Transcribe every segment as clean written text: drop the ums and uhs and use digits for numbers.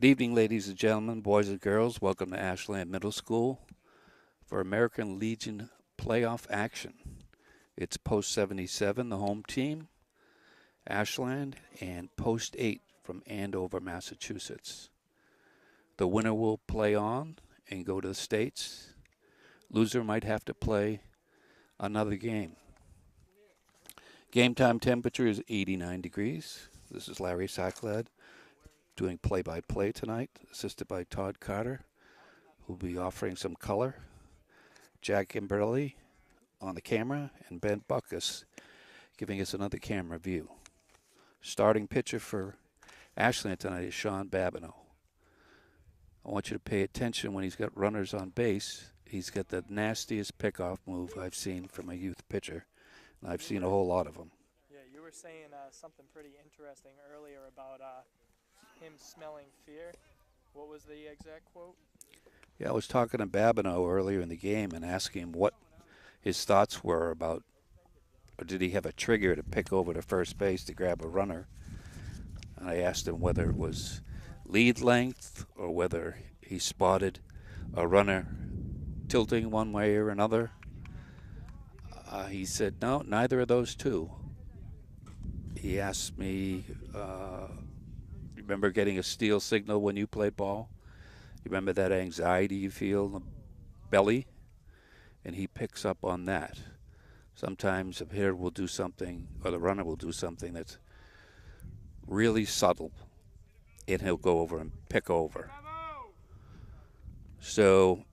Good evening, ladies and gentlemen, boys and girls. Welcome to Ashland Middle School for American Legion playoff action. It's post 77, the home team, Ashland, and post 8 from Andover, Massachusetts. The winner will play on and go to the States. Loser might have to play another game. Game time temperature is 89 degrees. This is Larry Sacklad doing play-by-play tonight, assisted by Todd Carter, who'll be offering some color. Jack Imberly on the camera, and Ben Buckus giving us another camera view. Starting pitcher for Ashland tonight is Sean Babineau. I want you to pay attention when he's got runners on base. He's got the nastiest pickoff move I've seen from a youth pitcher, and I've seen a whole lot of them. Yeah, you were saying something pretty interesting earlier about him smelling fear. What was the exact quote? Yeah, I was talking to Babineau earlier in the game and asking him what his thoughts were about, or did he have a trigger to pick over to first base to grab a runner? And I asked him whether it was lead length or whether he spotted a runner tilting one way or another. He said, no, neither of those two. He asked me, remember getting a steal signal when you played ball? You remember that anxiety you feel in the belly? And he picks up on that. Sometimes a hitter will do something, or the runner will do something that's really subtle, and he'll go over and pick over. So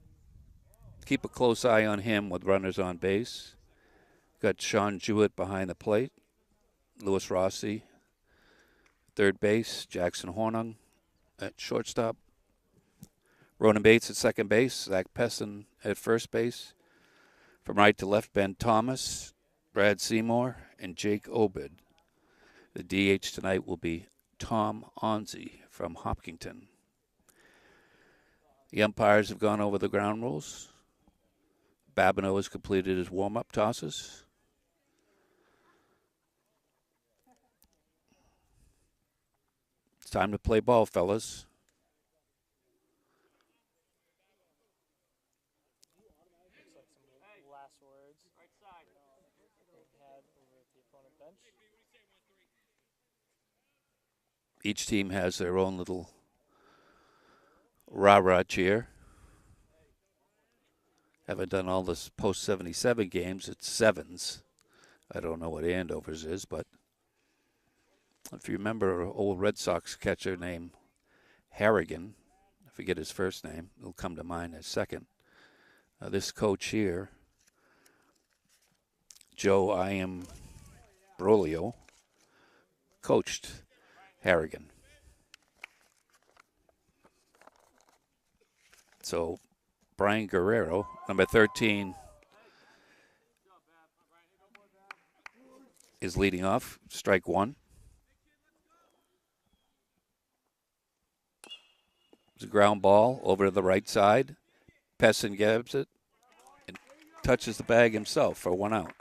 keep a close eye on him with runners on base. Got Sean Jewett behind the plate, Louis Rossi, third base, Jackson Hornung at shortstop, Ronan Bates at second base, Zach Pessin at first base. From right to left, Ben Thomas, Brad Seymour, and Jake Obed. The DH tonight will be Tom Onzi from Hopkinton. The umpires have gone over the ground rules. Babineau has completed his warm-up tosses. It's time to play ball, fellas. Last words they had over at the opponent bench. Each team has their own little rah-rah cheer. Haven't done all this post-77 games. It's sevens. I don't know what Andover's is, but if you remember an old Red Sox catcher named Harrigan, I forget his first name, it'll come to mind in a second. This coach here, Joe Brolio, coached Harrigan. So Brian Guerrero, number 13, is leading off. Strike one. It's a ground ball over to the right side. Pessin grabs it and touches the bag himself for one out.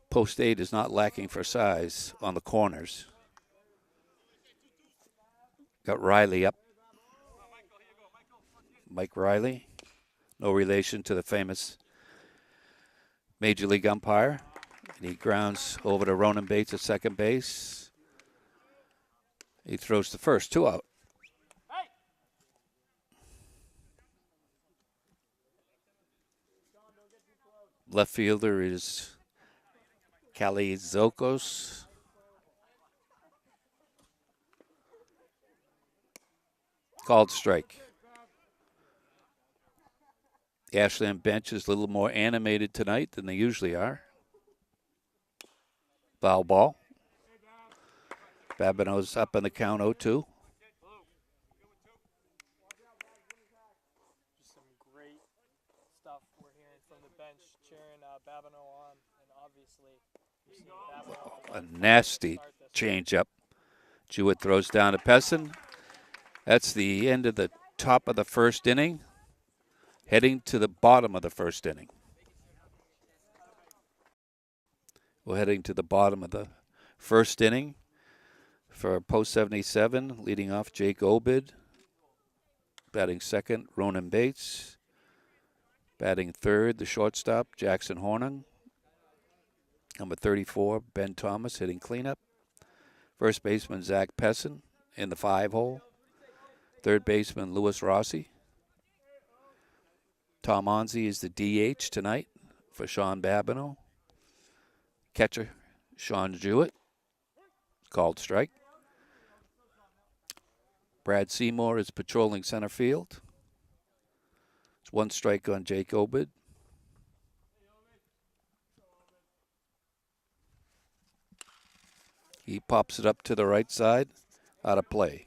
Post 8 is not lacking for size on the corners. Got Riley up. Mike Riley, no relation to the famous Major League umpire. And he grounds over to Ronan Bates at second base. He throws the first, 2 out. Left fielder is Kalizokos. Called strike. The Ashland bench is a little more animated tonight than they usually are. Foul ball. Babineau's up on the count 0-2. Just some great stuff we're hearing from the bench, cheering Babineau on, and obviously you've seen Babineau. A nasty changeup. Jewett throws down to Pessin. That's the end of the top of the first inning, heading to the bottom of the first inning. We're heading to the bottom of the first inning for post 77. Leading off, Jake Obid. Batting second, Ronan Bates. Batting third, the shortstop, Jackson Hornung. Number 34, Ben Thomas, hitting cleanup. First baseman, Zach Pessin in the 5-hole. Third baseman, Louis Rossi. Tom Onzi is the DH tonight for Sean Babineau. Catcher, Sean Jewett. Called strike. Brad Seymour is patrolling center field. It's one strike on Jake Obid. He pops it up to the right side, out of play.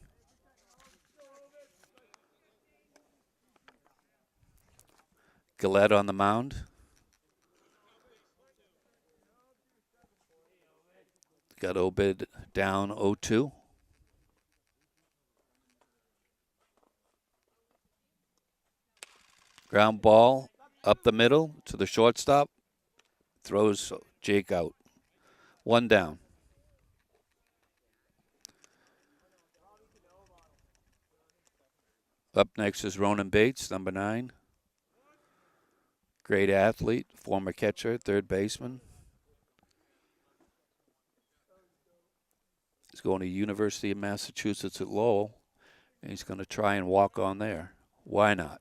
Gillette on the mound. Got Obid down 0-2. Ground ball up the middle to the shortstop. Throws Jake out. One down. Up next is Ronan Bates, number 9. Great athlete, former catcher, third baseman. He's going to University of Massachusetts at Lowell, and he's going to try and walk on there. Why not?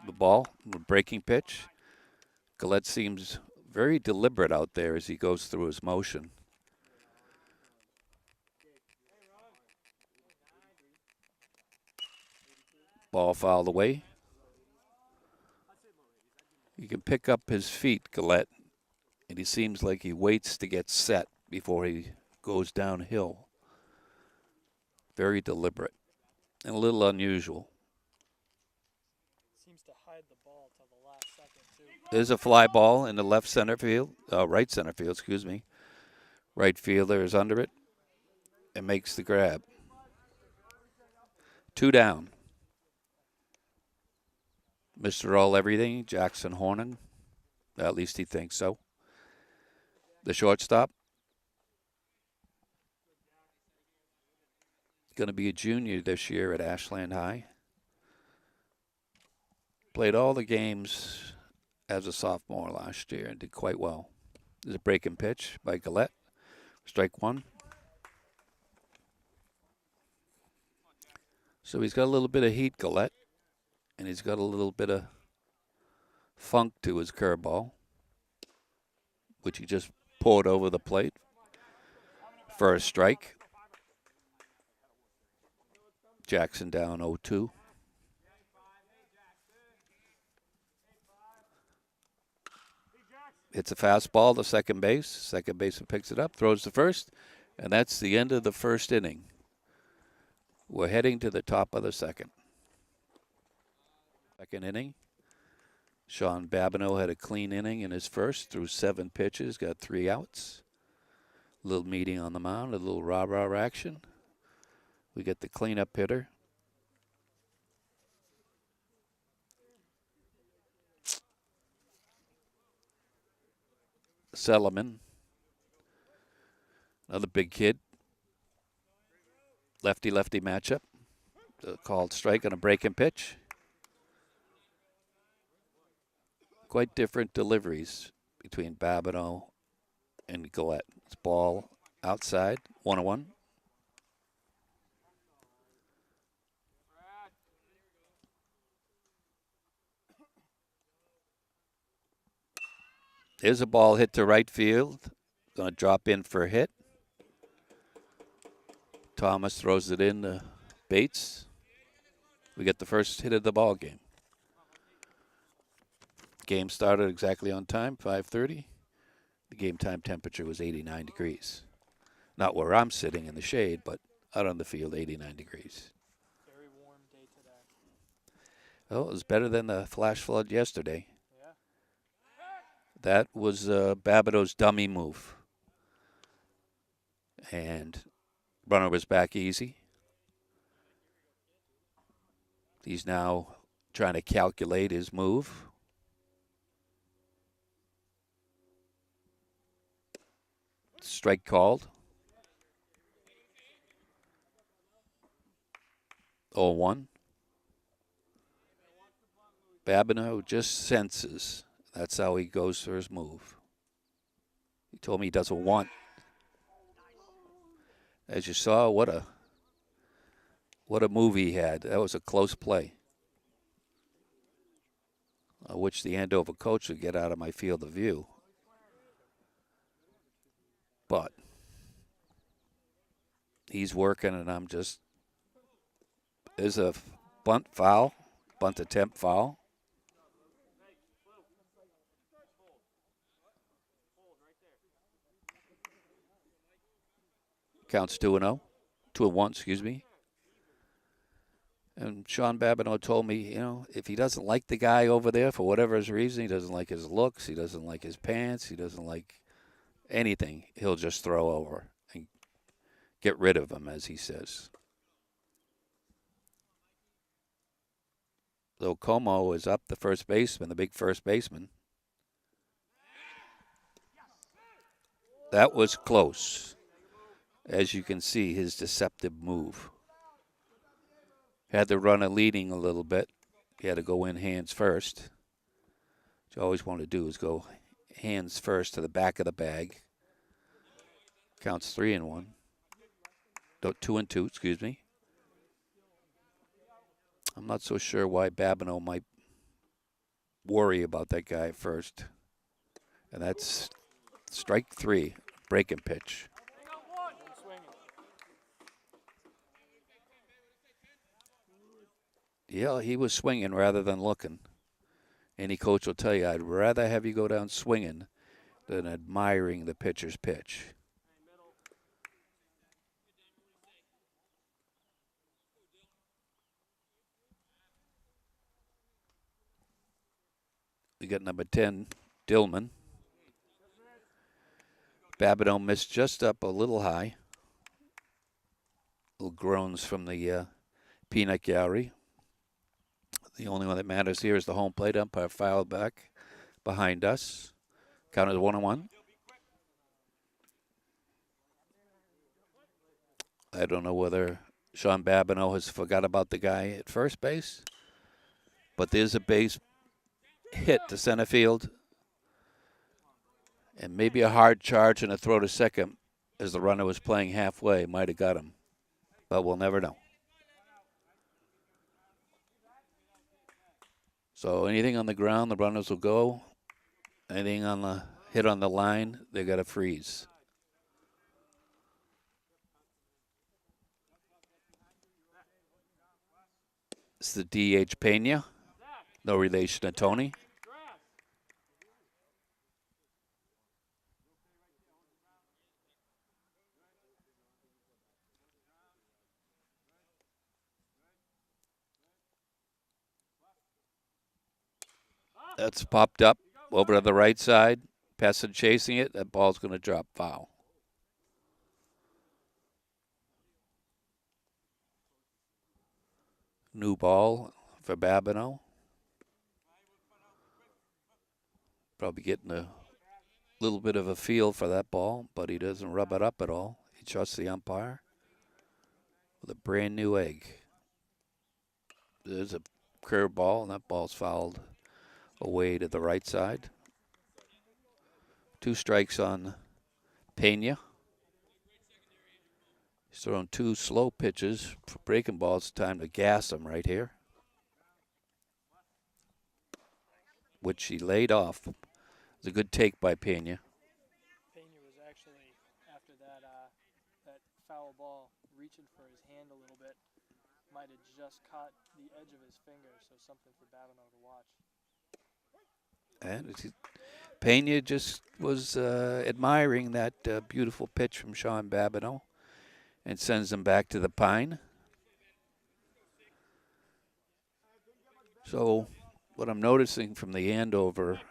The ball, the breaking pitch. Gillette seems very deliberate out there as he goes through his motion. Ball fouled away. You can pick up his feet, Gillette, and he seems like he waits to get set before he goes downhill. Very deliberate and a little unusual. Seems to hide the ball till the last second, too. There's a fly ball in the right center field, excuse me. Right fielder is under it and makes the grab. 2 down. Mr. All Everything, Jackson Hornung. At least he thinks so. The shortstop. Going to be a junior this year at Ashland High. Played all the games as a sophomore last year and did quite well. There's a breaking pitch by Gillette. Strike one. So he's got a little bit of heat, Gillette. And he's got a little bit of funk to his curveball, which he just poured over the plate for a strike. Jackson down 0-2. Hits a fastball to second base. Second baseman picks it up, throws to first, and that's the end of the first inning. We're heading to the top of the second. Second inning. Sean Babineau had a clean inning in his first, threw 7 pitches, got 3 outs. A little meeting on the mound, a little rah-rah action. We get the cleanup hitter. Sellerman. Another big kid. Lefty-lefty matchup. Called strike on a breaking pitch. Quite different deliveries between Babineau and Gillette. It's ball outside, 1-1. There's a ball hit to right field. Going to drop in for a hit. Thomas throws it in to Bates. We get the first hit of the ball game. Game started exactly on time, 5:30. The game time temperature was 89 degrees. Not where I'm sitting in the shade, but out on the field, 89 degrees. Very warm day today. Oh, it was better than the flash flood yesterday. Yeah. That was Babineau's dummy move. And runner was back easy. He's now trying to calculate his move. Strike called. 0-1. Babineau just senses. That's how he goes for his move. He told me he doesn't want. As you saw, what a move he had. That was a close play. I wish the Andover coach would get out of my field of view. But he's working, and I'm just. There's a bunt attempt foul. Counts 2-0. 2-1, excuse me. And Sean Babineau told me, if he doesn't like the guy over there for whatever his reason, he doesn't like his looks, he doesn't like his pants, he doesn't like anything, he'll just throw over and get rid of him, as he says. So Como is up, the first baseman, the big first baseman. That was close. As you can see, his deceptive move. Had the runner leading a little bit. He had to go in hands first. What you always want to do is go hands first to the back of the bag. Counts 3-1. 2-2, excuse me. I'm not so sure why Babineau might worry about that guy at first. And that's strike 3, breaking pitch. Yeah, he was swinging rather than looking. Any coach will tell you, I'd rather have you go down swinging than admiring the pitcher's pitch. We got number 10, Dillman. Babineau missed just up a little high. Little groans from the peanut gallery. The only one that matters here is the home plate umpire filed back behind us. Counted 1-1. I don't know whether Sean Babineau has forgot about the guy at first base, but there's a base hit to center field, and maybe a hard charge and a throw to second as the runner was playing halfway might have got him, but we'll never know. So anything on the ground, the runners will go. Anything on the hit on the line, they got to freeze. It's the DH Pena, no relation to Tony. That's popped up over to the right side. Pessin chasing it. That ball's going to drop foul. New ball for Babineau. Probably getting a little bit of a feel for that ball, but he doesn't rub it up at all. He trusts the umpire with a brand new egg. There's a curve ball, and that ball's fouled away to the right side. 2 strikes on Pena. He's thrown 2 slow pitches for breaking balls. Time to gas him right here, which he laid off. It was a good take by Pena. Pena was actually, after that foul ball, reaching for his hand a little bit. Might have just caught the edge of his finger, so something for Babineau to watch. And Pena just was admiring that beautiful pitch from Sean Babineau and sends him back to the pine. So what I'm noticing from the Andover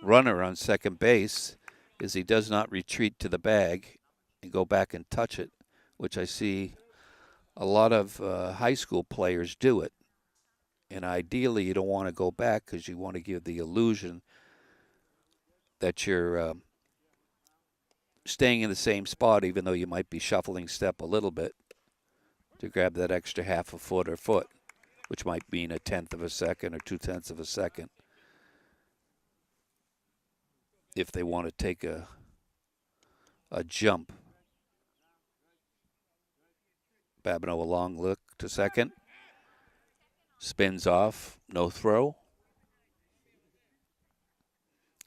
runner on second base is he does not retreat to the bag and go back and touch it, which I see a lot of high school players do it. And ideally, you don't want to go back because you want to give the illusion that you're staying in the same spot, even though you might be shuffling step a little bit to grab that extra half a foot or foot, which might mean 1/10 of a second or 2/10 of a second. If they want to take a jump. Babineau a long look to second. Spins off, no throw.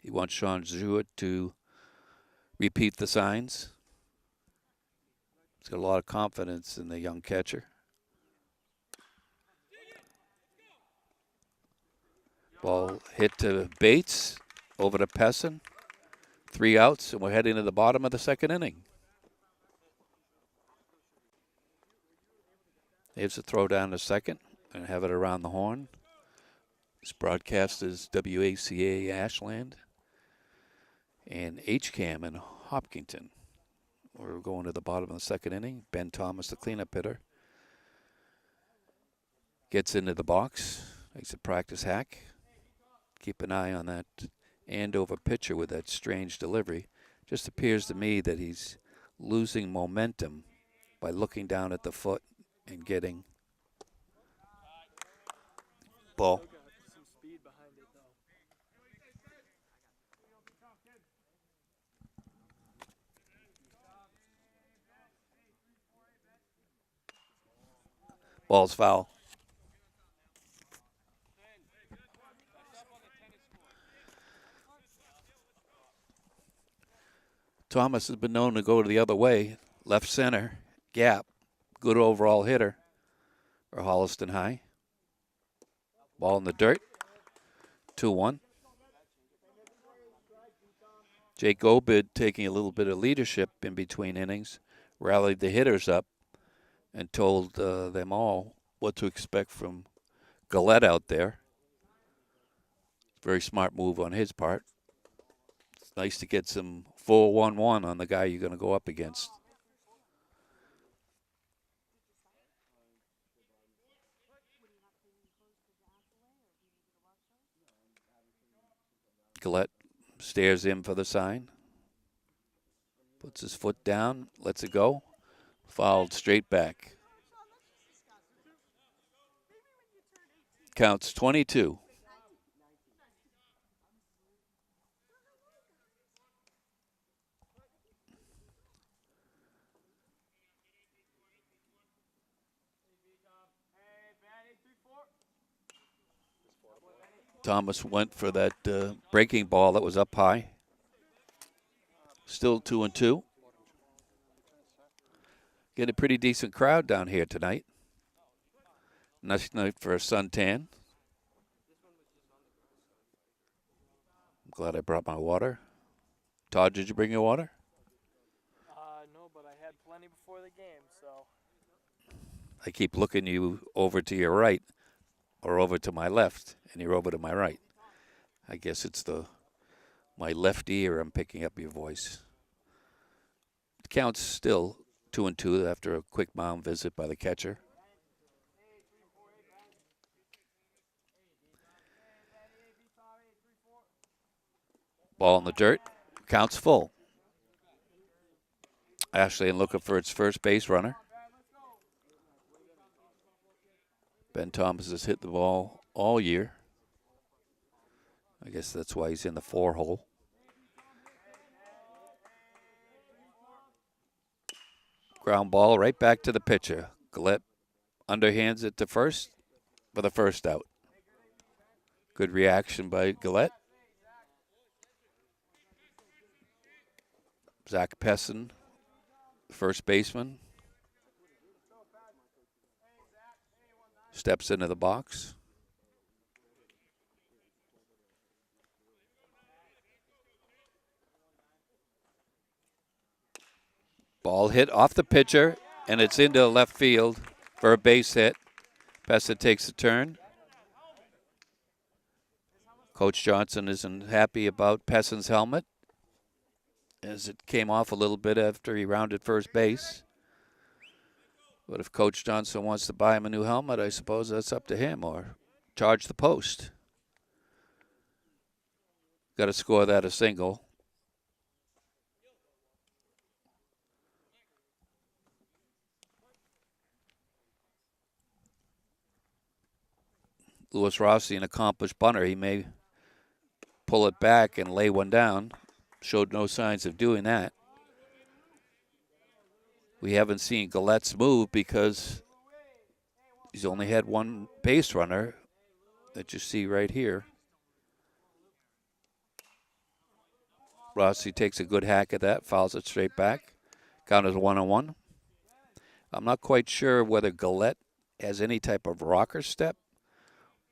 He wants Sean Jewett to repeat the signs. He's got a lot of confidence in the young catcher. Ball hit to Bates, over to Pessin. 3 outs, and we're heading to the bottom of the second inning. Here's a throw down to second and have it around the horn. This broadcast is WACA Ashland and HCAM in Hopkinton. We're going to the bottom of the second inning. Ben Thomas, the cleanup hitter, gets into the box, makes a practice hack. Keep an eye on that Andover pitcher with that strange delivery. Just appears to me that he's losing momentum by looking down at the foot and getting ball. Some speed behind it, though. Ball's foul. Thomas has been known to go to the other way, left center, gap, good overall hitter for Holliston High. Ball in the dirt, 2-1. Jake Obid taking a little bit of leadership in between innings, rallied the hitters up and told them all what to expect from Gillette out there. Very smart move on his part. It's nice to get some 4-1-1 on the guy you're going to go up against. Gillette stares in for the sign. Puts his foot down, lets it go. Fouled straight back. Counts 22. Thomas went for that breaking ball that was up high. Still 2-2. Get a pretty decent crowd down here tonight. Nice night for a suntan. I'm glad I brought my water. Todd, did you bring your water? No, but I had plenty before the game, so. I keep looking you over to your right or over to my left, and you're over to my right. I guess it's my left ear I'm picking up your voice. It counts still 2-2 after a quick mound visit by the catcher. Ball in the dirt. Counts full. Ashland looking for its first base runner. Ben Thomas has hit the ball all year. I guess that's why he's in the 4 hole. Ground ball right back to the pitcher. Gillette underhands it to first for the first out. Good reaction by Gillette. Zach Pessin, first baseman, steps into the box. Ball hit off the pitcher, and it's into left field for a base hit. Pessin takes a turn. Coach Johnson isn't happy about Pessin's helmet, as it came off a little bit after he rounded first base. But if Coach Johnson wants to buy him a new helmet, I suppose that's up to him, or charge the post. Got to score that a single. Lewis Rossi, an accomplished bunter. He may pull it back and lay one down. Showed no signs of doing that. We haven't seen Galette's move because he's only had one base runner that you see right here. Rossi takes a good hack at that, fouls it straight back. Count as 1-1. I'm not quite sure whether Galette has any type of rocker step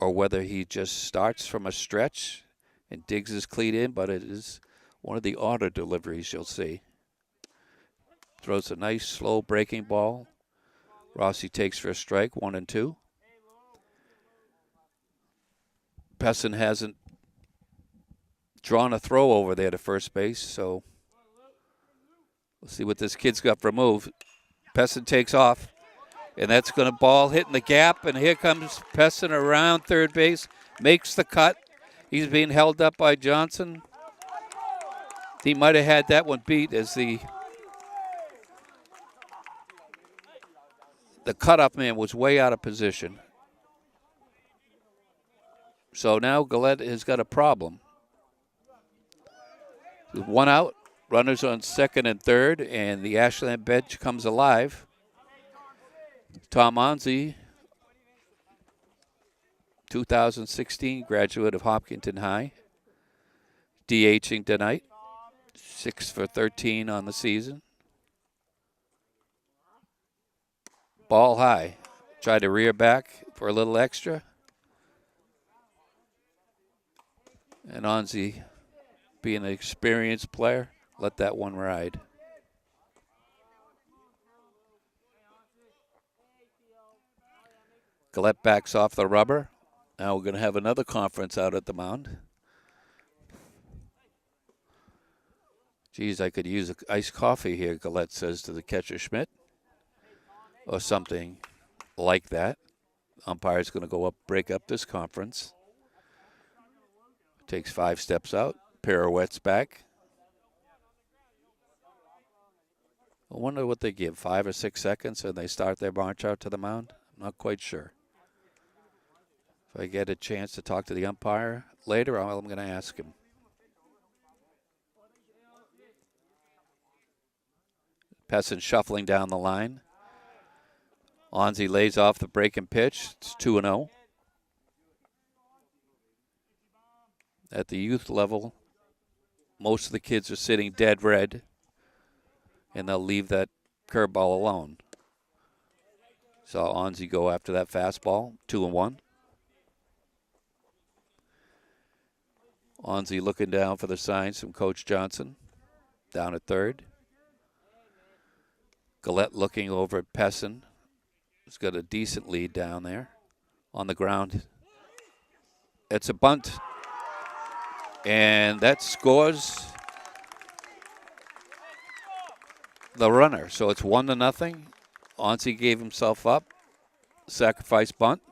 or whether he just starts from a stretch and digs his cleat in, but it is one of the auto deliveries you'll see. Throws a nice slow breaking ball. Rossi takes for a strike, 1-2. Pessin hasn't drawn a throw over there to first base, so we'll see what this kid's got for a move. Pessin takes off, and that's going to ball hitting the gap, and here comes Pessin around third base, makes the cut. He's being held up by Johnson. He might have had that one beat as the cutoff man was way out of position. So now Galette has got a problem. One out, runners on second and third, and the Ashland bench comes alive. Tom Onzi, 2016 graduate of Hopkinton High, DHing tonight, 6 for 13 on the season. Ball high, tried to rear back for a little extra. And Onzi, being an experienced player, let that one ride. Galette backs off the rubber. Now we're going to have another conference out at the mound. Geez, I could use iced coffee here, Galette says to the catcher Schmidt, or something like that. Umpire's going to go up, break up this conference. Takes 5 steps out, pirouettes back. I wonder what they give, 5 or 6 seconds, and they start their march out to the mound? I'm not quite sure. If I get a chance to talk to the umpire later, I'm going to ask him. Pessin shuffling down the line. Onzi lays off the breaking pitch. It's 2-0. At the youth level, most of the kids are sitting dead red, and they'll leave that curveball alone. Saw Onzi go after that fastball, 2-1. Onzi looking down for the signs from Coach Johnson, down at third. Galette looking over at Pessin. He's got a decent lead down there on the ground. It's a bunt. And that scores the runner. So it's 1-0. Onzi gave himself up. Sacrifice bunt.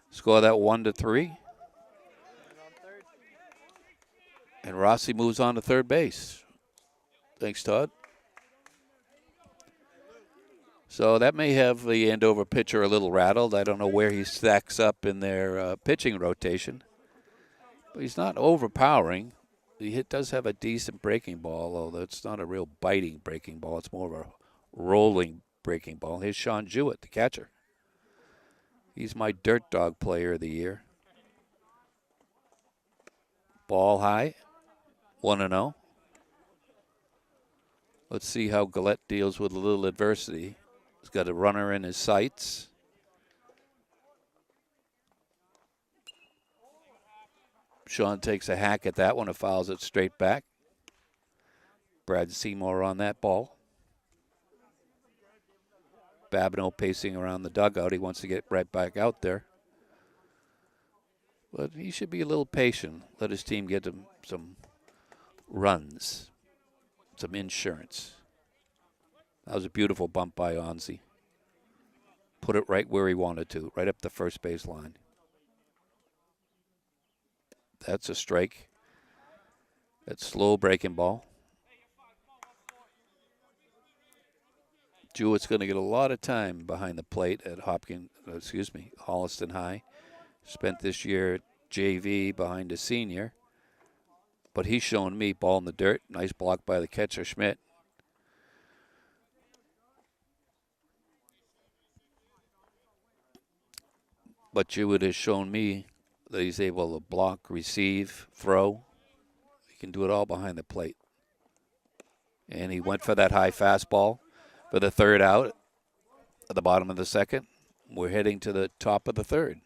Score that 1-3. And Rossi moves on to third base. Thanks, Todd. So that may have the Andover pitcher a little rattled. I don't know where he stacks up in their pitching rotation. But he's not overpowering. He does have a decent breaking ball, although it's not a real biting breaking ball. It's more of a rolling breaking ball. Here's Sean Jewett, the catcher. He's my dirt dog player of the year. Ball high, 1-0. Let's see how Galette deals with a little adversity. He's got a runner in his sights. Sean takes a hack at that one and fouls it straight back. Brad Seymour on that ball. Babineau pacing around the dugout. He wants to get right back out there. But he should be a little patient. Let his team get him some runs, some insurance. That was a beautiful bump by Onzi. Put it right where he wanted to, right up the first base line. That's a strike. That's slow breaking ball. Jewett's going to get a lot of time behind the plate at Holliston High. Spent this year at JV behind a senior. But he's showing me ball in the dirt. Nice block by the catcher, Schmidt. But Jewett has shown me that he's able to block, receive, throw. He can do it all behind the plate. And he went for that high fastball for the third out at the bottom of the second. We're heading to the top of the third.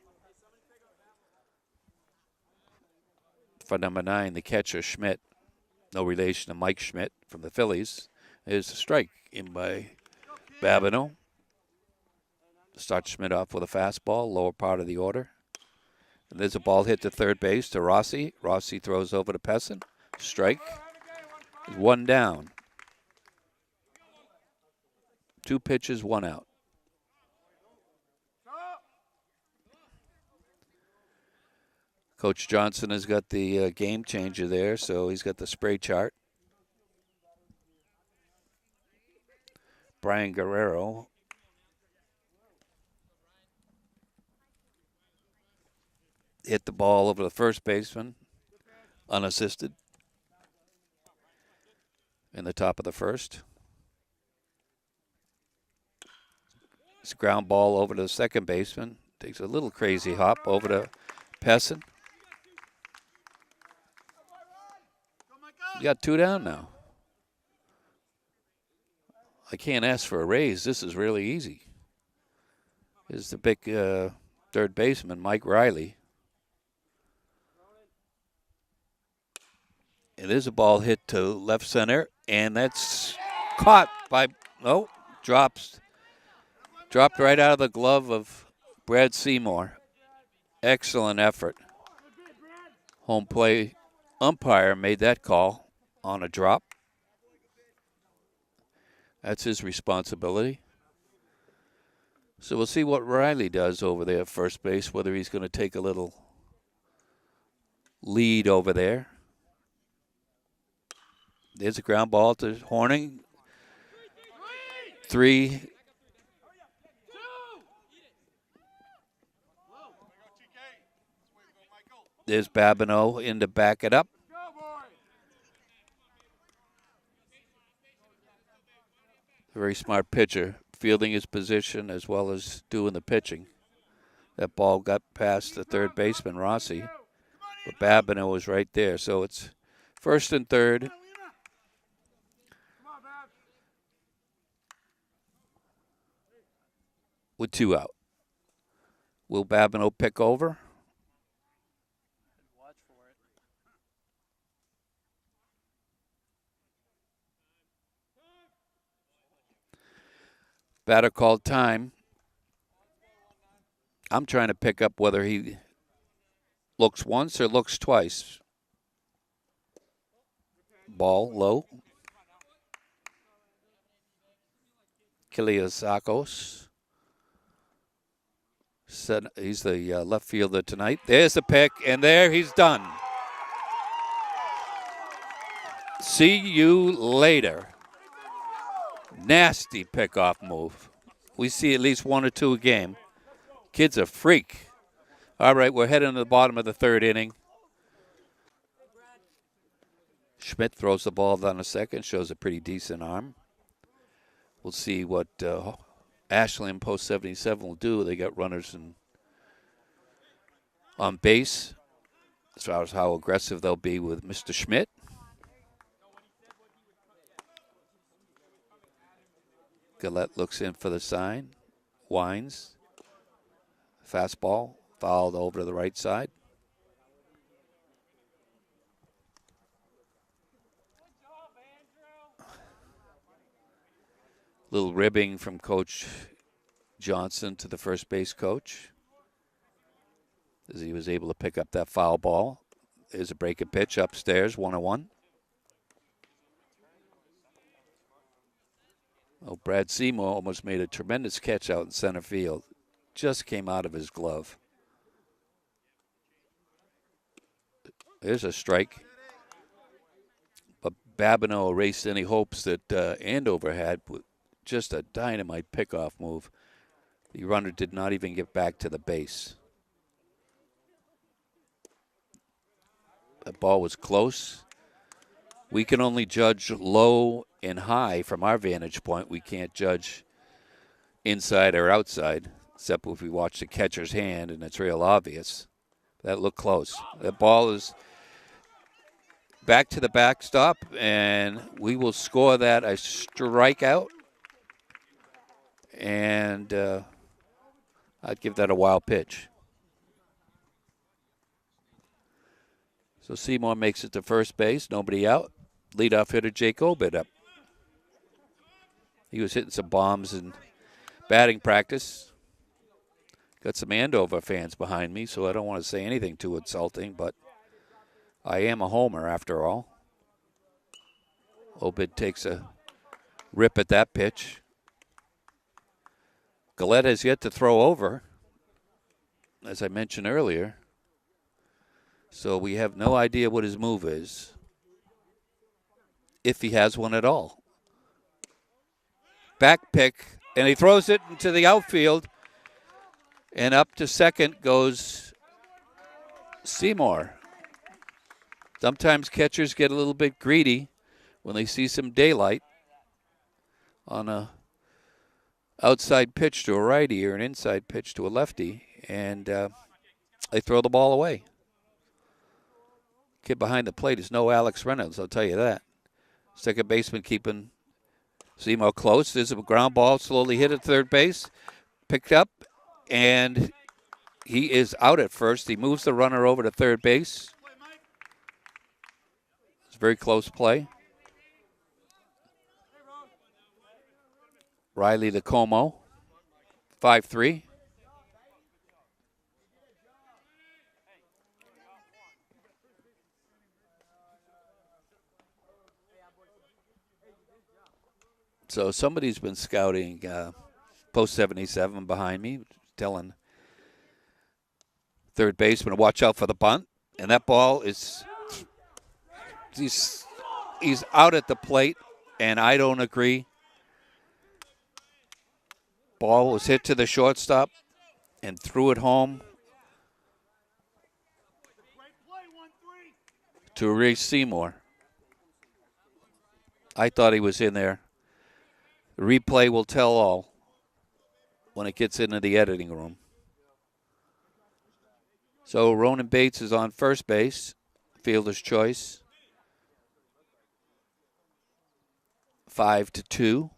For number 9, the catcher, Schmidt. No relation to Mike Schmidt from the Phillies. There's a strike in by Babineau. Start Schmidt off with a fastball, lower part of the order. And there's a ball hit to third base to Rossi. Rossi throws over to Pessin. Strike. 1 down. 2 pitches, 1 out. Coach Johnson has got the game changer there, so he's got the spray chart. Brian Guerrero hit the ball over the first baseman, unassisted, in the top of the first. It's a ground ball over to the second baseman. Takes a little crazy hop over to Pessin. You got 2 down now. I can't ask for a raise. This is really easy. Here's the big third baseman, Mike Riley. And there's a ball hit to left center, and that's caught by, dropped right out of the glove of Brad Seymour. Excellent effort. Home play umpire made that call on a drop. That's his responsibility. So we'll see what Riley does over there at first base, whether he's going to take a little lead over there. There's a ground ball to Horning. 3. There's Babineau in to back it up. Very smart pitcher, fielding his position as well as doing the pitching. That ball got past the third baseman, Rossi, but Babineau was right there. So it's first and third. With 2 out. Will Babineau pick over? Watch for it. Batter called time. I'm trying to pick up whether he looks once or looks twice. Ball low. Kiliasakos. He's the left fielder tonight. There's the pick, and there he's done. See you later. Nasty pickoff move. We see at least 1 or 2 a game. Kid's a freak. All right, we're heading to the bottom of the third inning. Schmidt throws the ball down a second, shows a pretty decent arm. We'll see what Ashland post 77 will do. They got runners on base as far as how aggressive they'll be with Mr. Schmidt. Gillette looks in for the sign. Winds. Fastball fouled over to the right side. Little ribbing from Coach Johnson to the first base coach as he was able to pick up that foul ball. There's a breaking pitch upstairs, 1-1. Oh, Brad Seymour almost made a tremendous catch out in center field. Just came out of his glove. There's a strike. But Babineau erased any hopes that Andover had with just a dynamite pickoff move. The runner did not even get back to the base. The ball was close. We can only judge low and high from our vantage point. We can't judge inside or outside, except if we watch the catcher's hand, and it's real obvious. That looked close. That ball is back to the backstop, and we will score that a strikeout. And I'd give that a wild pitch. So Seymour makes it to first base. Nobody out. Leadoff hitter Jake Obed up. He was hitting some bombs in batting practice. Got some Andover fans behind me, so I don't want to say anything too insulting, but I am a homer after all. Obed takes a rip at that pitch. Gillette has yet to throw over, as I mentioned earlier. So we have no idea what his move is, if he has one at all. Back pick, and he throws it into the outfield, and up to second goes Seymour. Sometimes catchers get a little bit greedy when they see some daylight on a outside pitch to a righty or an inside pitch to a lefty, and they throw the ball away. Kid behind the plate is no Alex Reynolds, I'll tell you that. Second baseman keeping Seymour close. There's a ground ball slowly hit at third base, picked up, and he is out at first. He moves the runner over to third base. It's a very close play. Riley to Como, 5-3. So somebody's been scouting post 77 behind me, telling third baseman to watch out for the bunt. And that ball is, he's out at the plate, and I don't agree. Ball was hit to the shortstop and threw it home to Reese Seymour. I thought he was in there. The replay will tell all when it gets into the editing room. So Ronan Bates is on first base, fielder's choice. 5-2.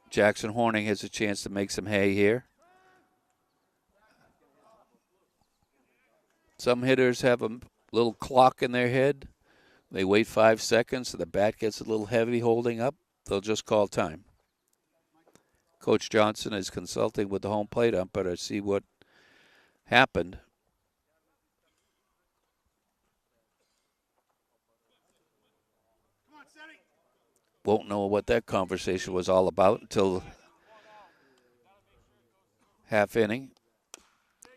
Jackson Horning has a chance to make some hay here. Some hitters have a little clock in their head. They wait 5 seconds, so the bat gets a little heavy holding up. They'll just call time. Coach Johnson is consulting with the home plate umpire to see what happened. Won't know what that conversation was all about until half inning.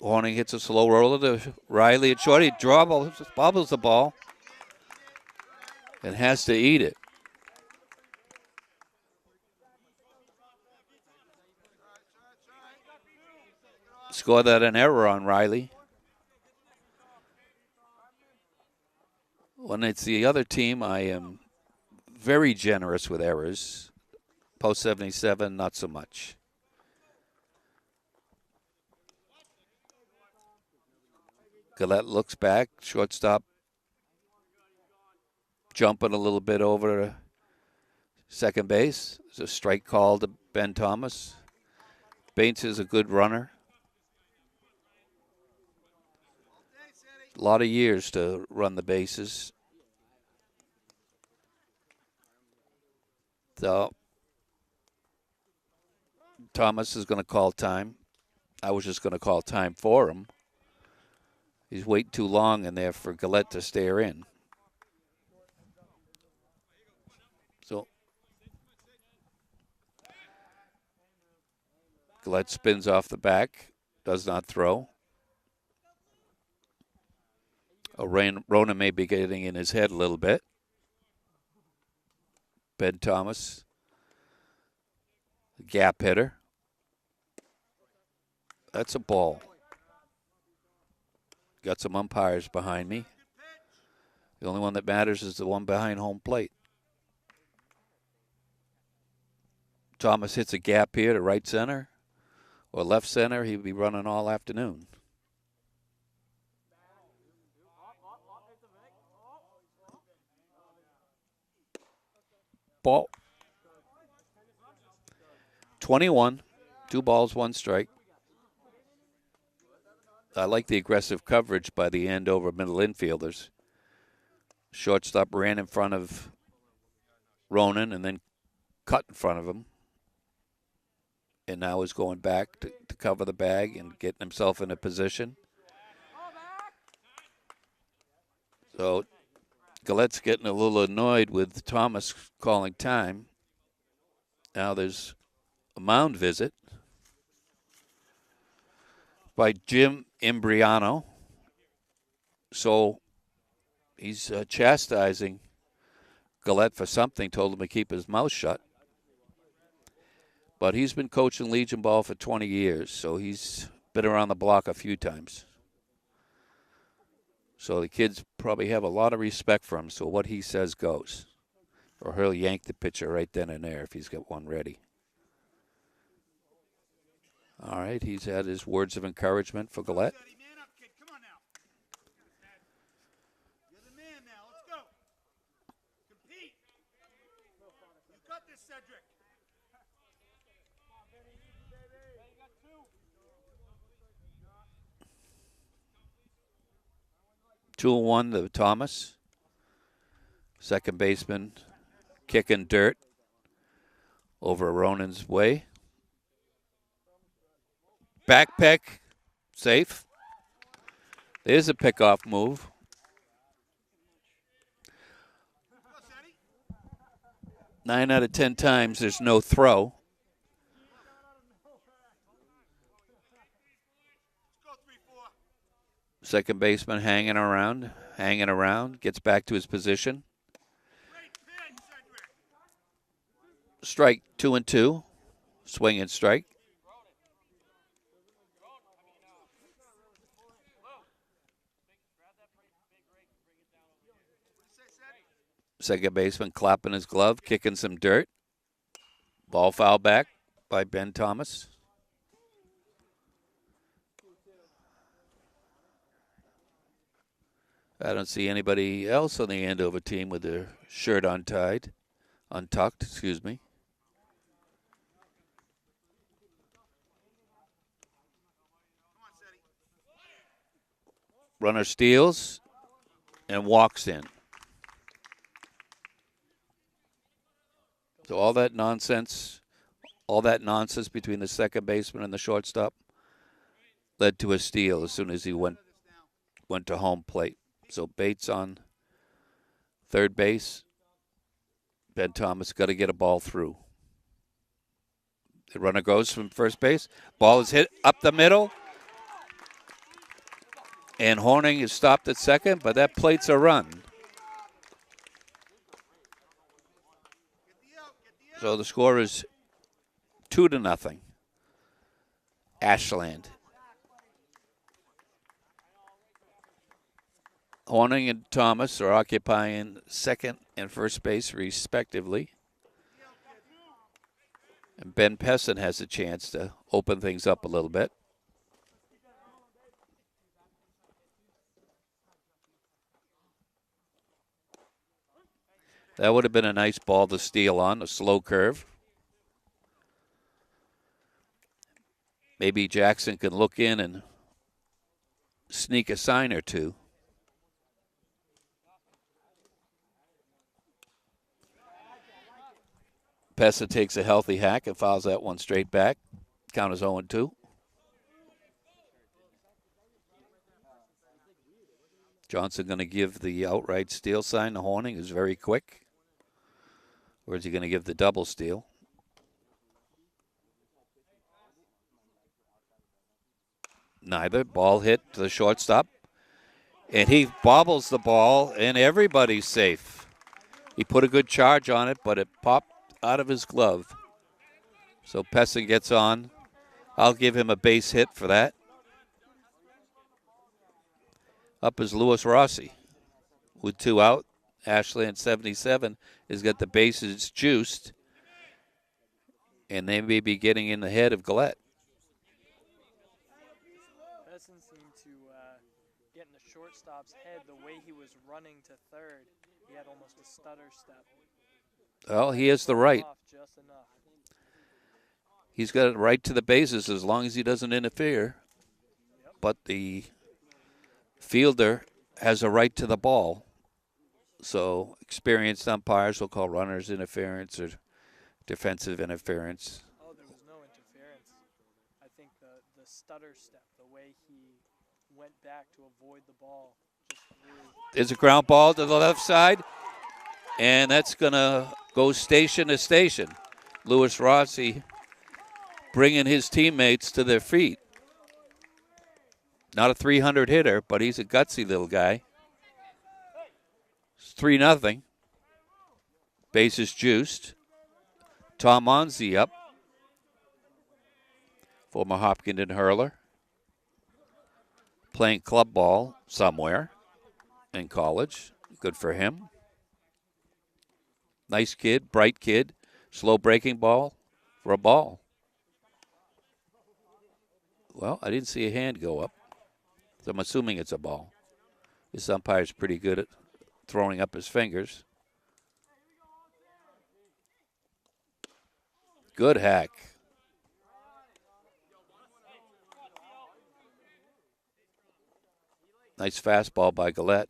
Horning hits a slow roller to Riley at short. He bobbles the ball and has to eat it. Score that an error on Riley. When it's the other team, I am very generous with errors. Post 77, not so much. Gillette looks back. Shortstop jumping a little bit over to second base. There's a strike call to Ben Thomas. Bates is a good runner. A lot of years to run the bases. So Thomas is going to call time. I was just going to call time for him. He's waiting too long in there for Gillette to stare in. So Gillette spins off the back, does not throw. Rona may be getting in his head a little bit. Ben Thomas, gap hitter. That's a ball. Got some umpires behind me. The only one that matters is the one behind home plate. Thomas hits a gap here to right center or left center. He'd be running all afternoon. Ball. 21. 2 balls, 1 strike. I like the aggressive coverage by the Andover middle infielders. Shortstop ran in front of Ronan and then cut in front of him. And now is going back to cover the bag and getting himself in a position. So Galette's getting a little annoyed with Thomas calling time. Now there's a mound visit by Jim Imbriano. So he's chastising Galette for something, told him to keep his mouth shut. But he's been coaching Legion ball for 20 years, so he's been around the block a few times. So the kids probably have a lot of respect for him, so what he says goes. Or he'll yank the pitcher right then and there if he's got one ready. All right, he's had his words of encouragement for Galette. Come on now. You're the man now. Let's go. Compete. You got this, Cedric. 2-1 to Thomas. Second baseman kicking dirt over Ronan's way. Backpeck, safe. There's a pickoff move. Nine out of 10 times there's no throw. Second baseman hanging around, gets back to his position. Strike 2-2, swing and strike. Second baseman clapping his glove, kicking some dirt. Ball foul back by Ben Thomas. I don't see anybody else on the Andover team with their shirt untucked, excuse me. Runner steals and walks in. So all that nonsense between the second baseman and the shortstop led to a steal as soon as he went to home plate. So Bates on third base. Ben Thomas got to get a ball through. The runner goes from first base. Ball is hit up the middle. And Horning is stopped at second, but that plates a run. So the score is 2-0. Ashland. Horning and Thomas are occupying second and first base respectively. And Ben Pessin has a chance to open things up a little bit. That would have been a nice ball to steal on, a slow curve. Maybe Jackson can look in and sneak a sign or two. Pessa takes a healthy hack and fouls that one straight back. Count is 0-2. Johnson going to give the outright steal sign to Horning, who's very quick. Or is he going to give the double steal? Neither. Ball hit to the shortstop. And he bobbles the ball, and everybody's safe. He put a good charge on it, but it popped out of his glove. So Pessin gets on. I'll give him a base hit for that. Up is Lewis Rossi with 2 out. Ashland 77 has got the bases juiced, and they may be getting in the head of Gillette. Besson seemed to get in the shortstop's head the way he was running to third. He had almost a stutter step. Well, he has the right. Off just enough. He's got it right to the bases as long as he doesn't interfere. Yep. But the fielder has a right to the ball. So experienced umpires will call runners interference or defensive interference. Oh, there was no interference. I think the stutter step, the way he went back to avoid the ball, just threw. There's a ground ball to the left side, and that's going to go station to station. Lewis Rossi bringing his teammates to their feet. Not a 300 hitter, but he's a gutsy little guy. It's 3-0. Bases juiced. Tom Monzi up. Former Hopkinton hurler. Playing club ball somewhere in college. Good for him. Nice kid, bright kid. Slow breaking ball for a ball. Well, I didn't see a hand go up, so I'm assuming it's a ball. This umpire's pretty good at throwing up his fingers. Good hack. Nice fastball by Gillette.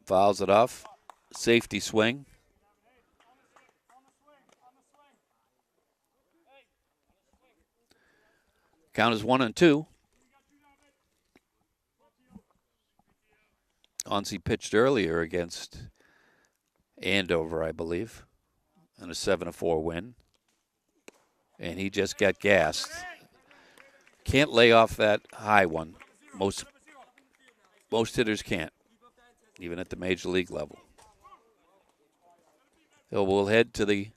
Fouls it off. Safety swing. Count is 1-2. Onsi pitched earlier against Andover, I believe, in a 7-4 win. And he just got gassed. Can't lay off that high one. Most hitters can't, even at the major league level. So we'll head to the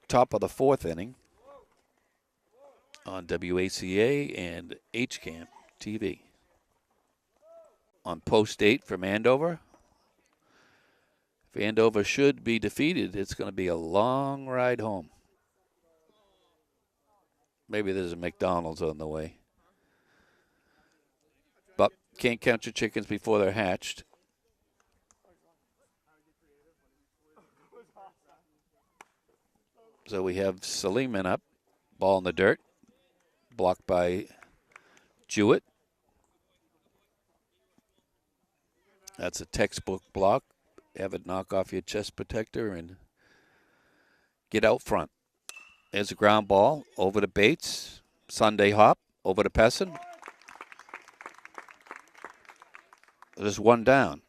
top of the 4th inning on WACA and HCAM TV. On post 8 from Andover. If Andover should be defeated, it's going to be a long ride home. Maybe there's a McDonald's on the way. But can't count your chickens before they're hatched. So we have Saleeman up. Ball in the dirt. Blocked by Jewett. That's a textbook block. Have it knock off your chest protector and get out front. There's a ground ball over to Bates. Sunday hop over to Pessin. There's one down.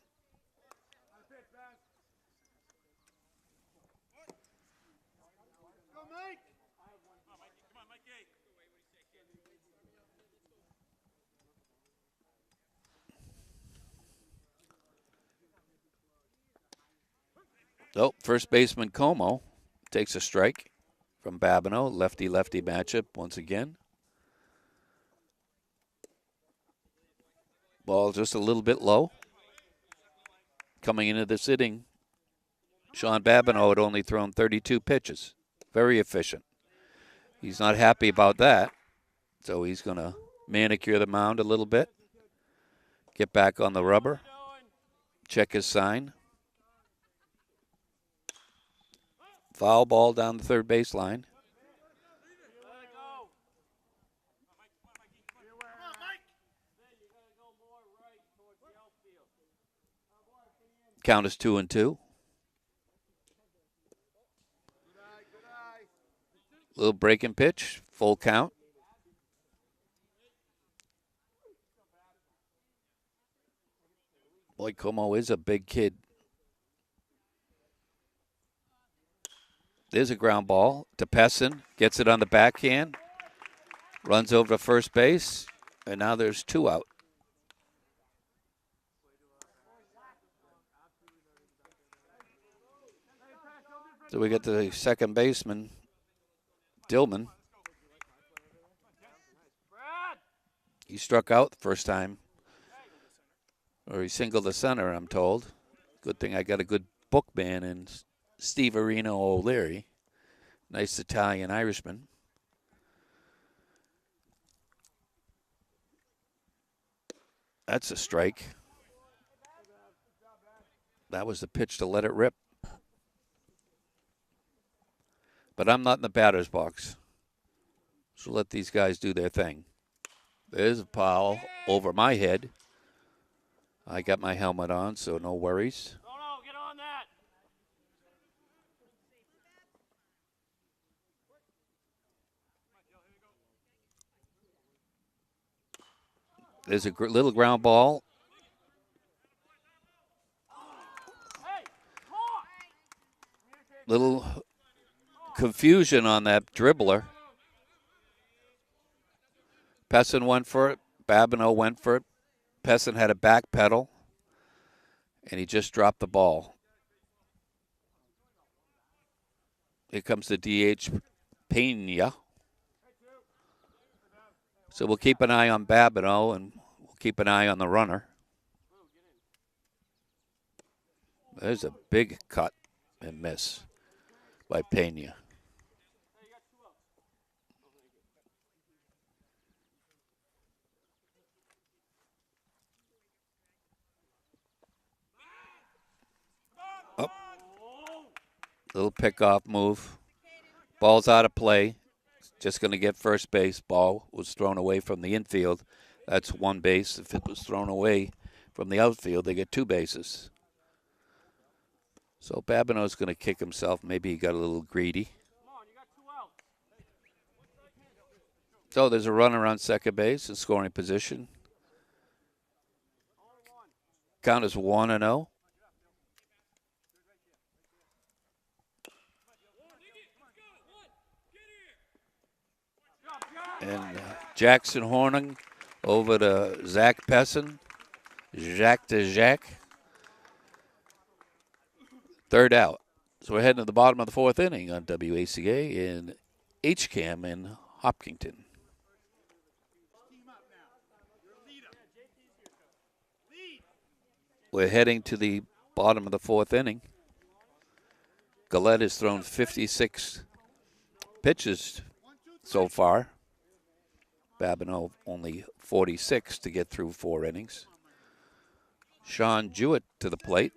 So, first baseman Como takes a strike from Babineau. Lefty-lefty matchup once again. Ball just a little bit low. Coming into this inning, Sean Babineau had only thrown 32 pitches. Very efficient. He's not happy about that, so he's going to manicure the mound a little bit. Get back on the rubber. Check his sign. Foul ball down the third baseline. Count is 2-2. Little breaking pitch, full count. Boy, Como is a big kid. There's a ground ball to Pessin. Gets it on the backhand. Runs over to first base. And now there's 2 out. So we get the second baseman, Dillman. He struck out the first time. Or he singled the center, I'm told. Good thing I got a good bookman in Steve Areno O'Leary. Nice Italian Irishman. That's a strike. That was the pitch to let it rip. But I'm not in the batter's box. So let these guys do their thing. There's a foul over my head. I got my helmet on, so no worries. No, get on that. There's a little ground ball. Little confusion on that dribbler. Pessin went for it. Babineau went for it. Pessin had a back pedal, and he just dropped the ball. Here comes the DH, Pena. So we'll keep an eye on Babineau, and we'll keep an eye on the runner. There's a big cut and miss by Pena. Little pickoff move. Ball's out of play. Just going to get first base. Ball was thrown away from the infield. That's one base. If it was thrown away from the outfield, they get 2 bases. So Babineau's going to kick himself. Maybe he got a little greedy. So there's a runner on second base in scoring position. Count is 1-0. And Jackson Horning over to Zach Pessin. Jacques to Jacques. Third out. So we're heading to the bottom of the 4th inning on WACA in HCAM in Hopkinton. We're heading to the bottom of the 4th inning. Gillette has thrown 56 pitches so far. Babineau only 46 to get through 4 innings. Sean Jewett to the plate.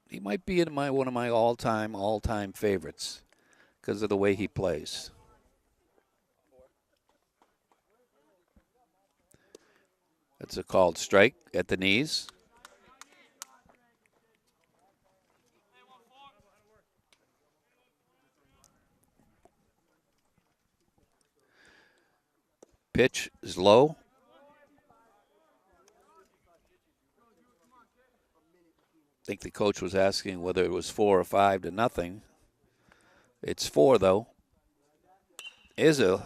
He might be in one of my all-time favorites because of the way he plays. That's a called strike at the knees. Pitch is low. I think the coach was asking whether it was 4 or 5-0. It's 4, though. Is a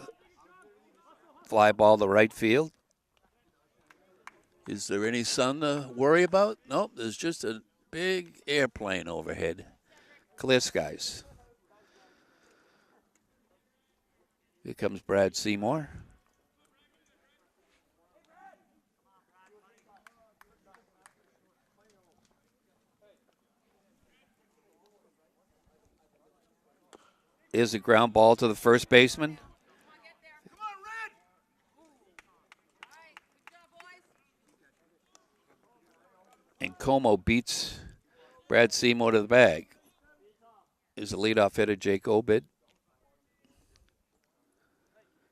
fly ball to right field. Is there any sun to worry about? Nope, there's just a big airplane overhead. Clear skies. Here comes Brad Seymour. Is a ground ball to the first baseman. And Como beats Brad Seymour to the bag. Is the leadoff hitter Jake Obid.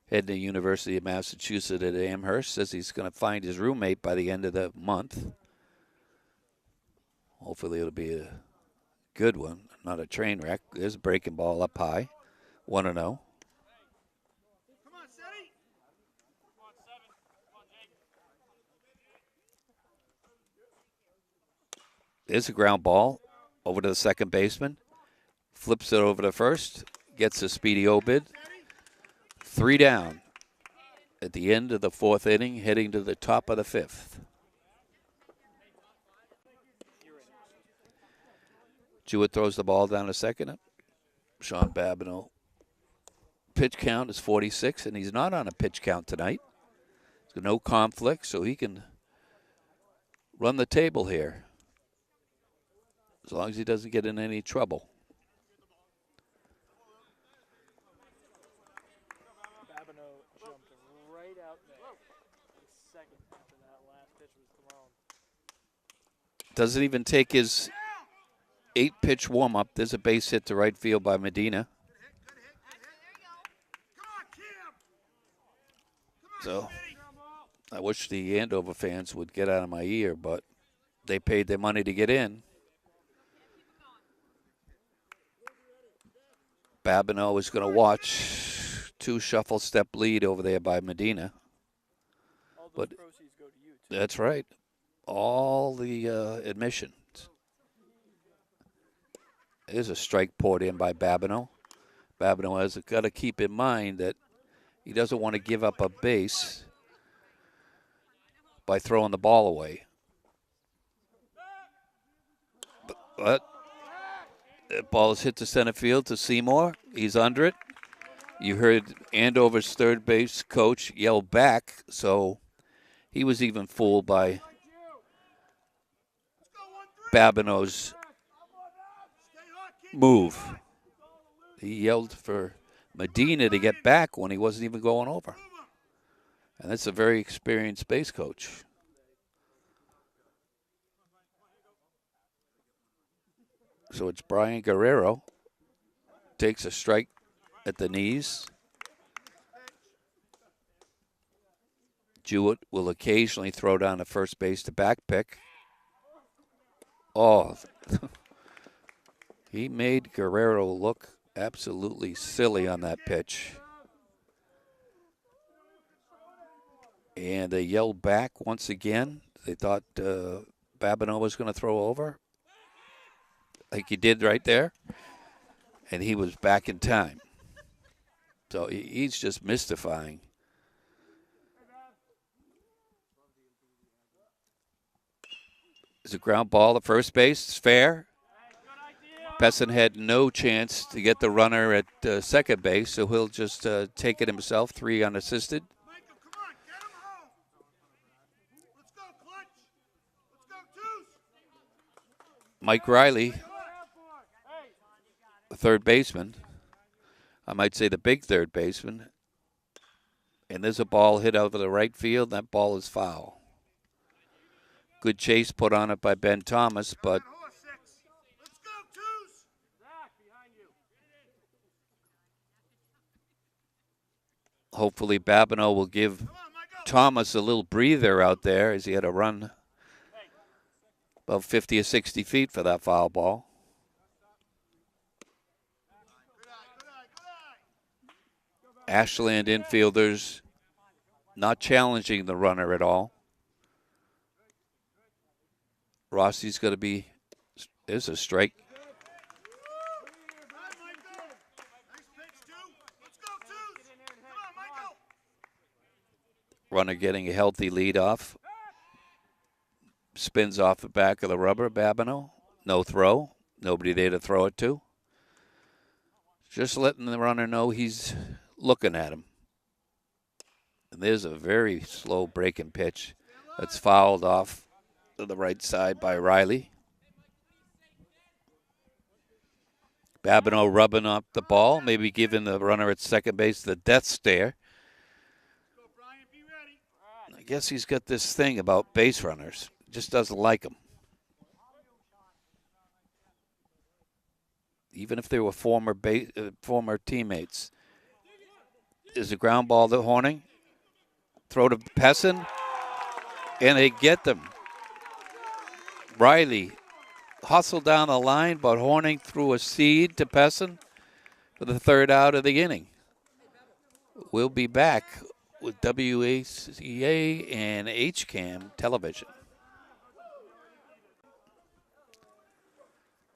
Heading to the University of Massachusetts at Amherst. Says he's going to find his roommate by the end of the month. Hopefully it'll be a good one, not a train wreck. There's a breaking ball up high. 1-0. Come on, steady. There's a ground ball over to the second baseman. Flips it over to first. Gets a speedy obit. 3 down at the end of the 4th inning, heading to the top of the 5th. Jewett throws the ball down to second. Sean Babineau. Pitch count is 46, and he's not on a pitch count tonight. There's no conflict, so he can run the table here as long as he doesn't get in any trouble. Babineau jumped right out there the second after that last pitch was thrown. Doesn't even take his 8-pitch warm-up. There's a base hit to right field by Medina. So I wish the Andover fans would get out of my ear, but they paid their money to get in. Babineau is going to watch 2 shuffle step lead over there by Medina. All those But proceeds go to you, too. that's right. All the admissions. There's a strike poured in by Babineau. Babineau has got to keep in mind that he doesn't want to give up a base by throwing the ball away. But that ball is hit to center field to Seymour. He's under it. You heard Andover's third base coach yell back, so he was even fooled by Babineau's move. He yelled for Medina to get back when he wasn't even going over. And that's a very experienced base coach. So it's Brian Guerrero. Takes a strike at the knees. Jewett will occasionally throw down to first base to back pick. Oh, he made Guerrero look absolutely silly on that pitch. And they yelled back once again. They thought Babineau was going to throw over, like he did right there. And he was back in time. So he's just mystifying. It's a ground ball to first base. It's fair. Pessin had no chance to get the runner at second base, so he'll just take it himself, 3 unassisted. Michael, come on, get him home. Let's go, Clutch. Let's go, Deuce. Mike Riley, the third baseman. I might say the big third baseman. And there's a ball hit over the right field. That ball is foul. Good chase put on it by Ben Thomas, but Let's go, Deuce. Zach, behind you. hopefully Babineau will give Thomas a little breather out there as he had to run about 50 or 60 feet for that foul ball. Ashland infielders not challenging the runner at all. Rossi's going to be, there's a strike. Runner getting a healthy lead off. Spins off the back of the rubber, Babineau. No throw. Nobody there to throw it to. Just letting the runner know he's looking at him. And there's a very slow breaking pitch that's fouled off to the right side by Riley. Babineau rubbing up the ball, maybe giving the runner at second base the death stare. I guess he's got this thing about base runners. Just doesn't like them. Even if they were former teammates. Is a ground ball to Horning. Throw to Pessin. And they get them. Riley hustled down the line, but Horning threw a seed to Pessin for the third out of the inning. We'll be back with WACA and HCAM television.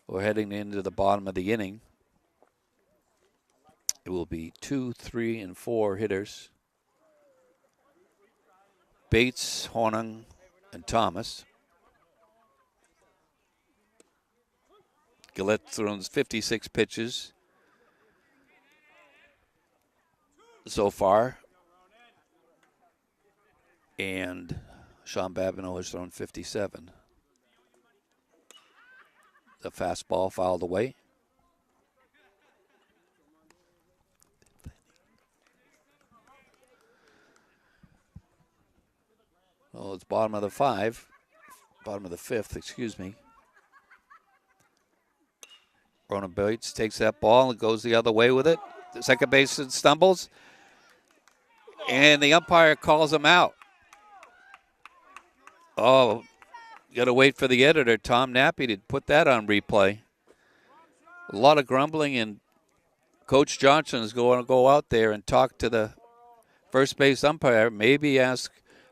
We're heading into the bottom of the inning. It will be 2, 3, and 4 hitters. Bates, Hornung, and Thomas. Gillette throws 56 pitches so far. And Sean Babineau has thrown 57. The fastball fouled away. Oh, it's bottom of the fifth, excuse me. Ronan Bates takes that ball and goes the other way with it. The second baseman stumbles, and the umpire calls him out. Oh, you got to wait for the editor, Tom Nappy, to put that on replay. A lot of grumbling, and Coach Johnson is going to go out there and talk to the first base umpire, maybe ask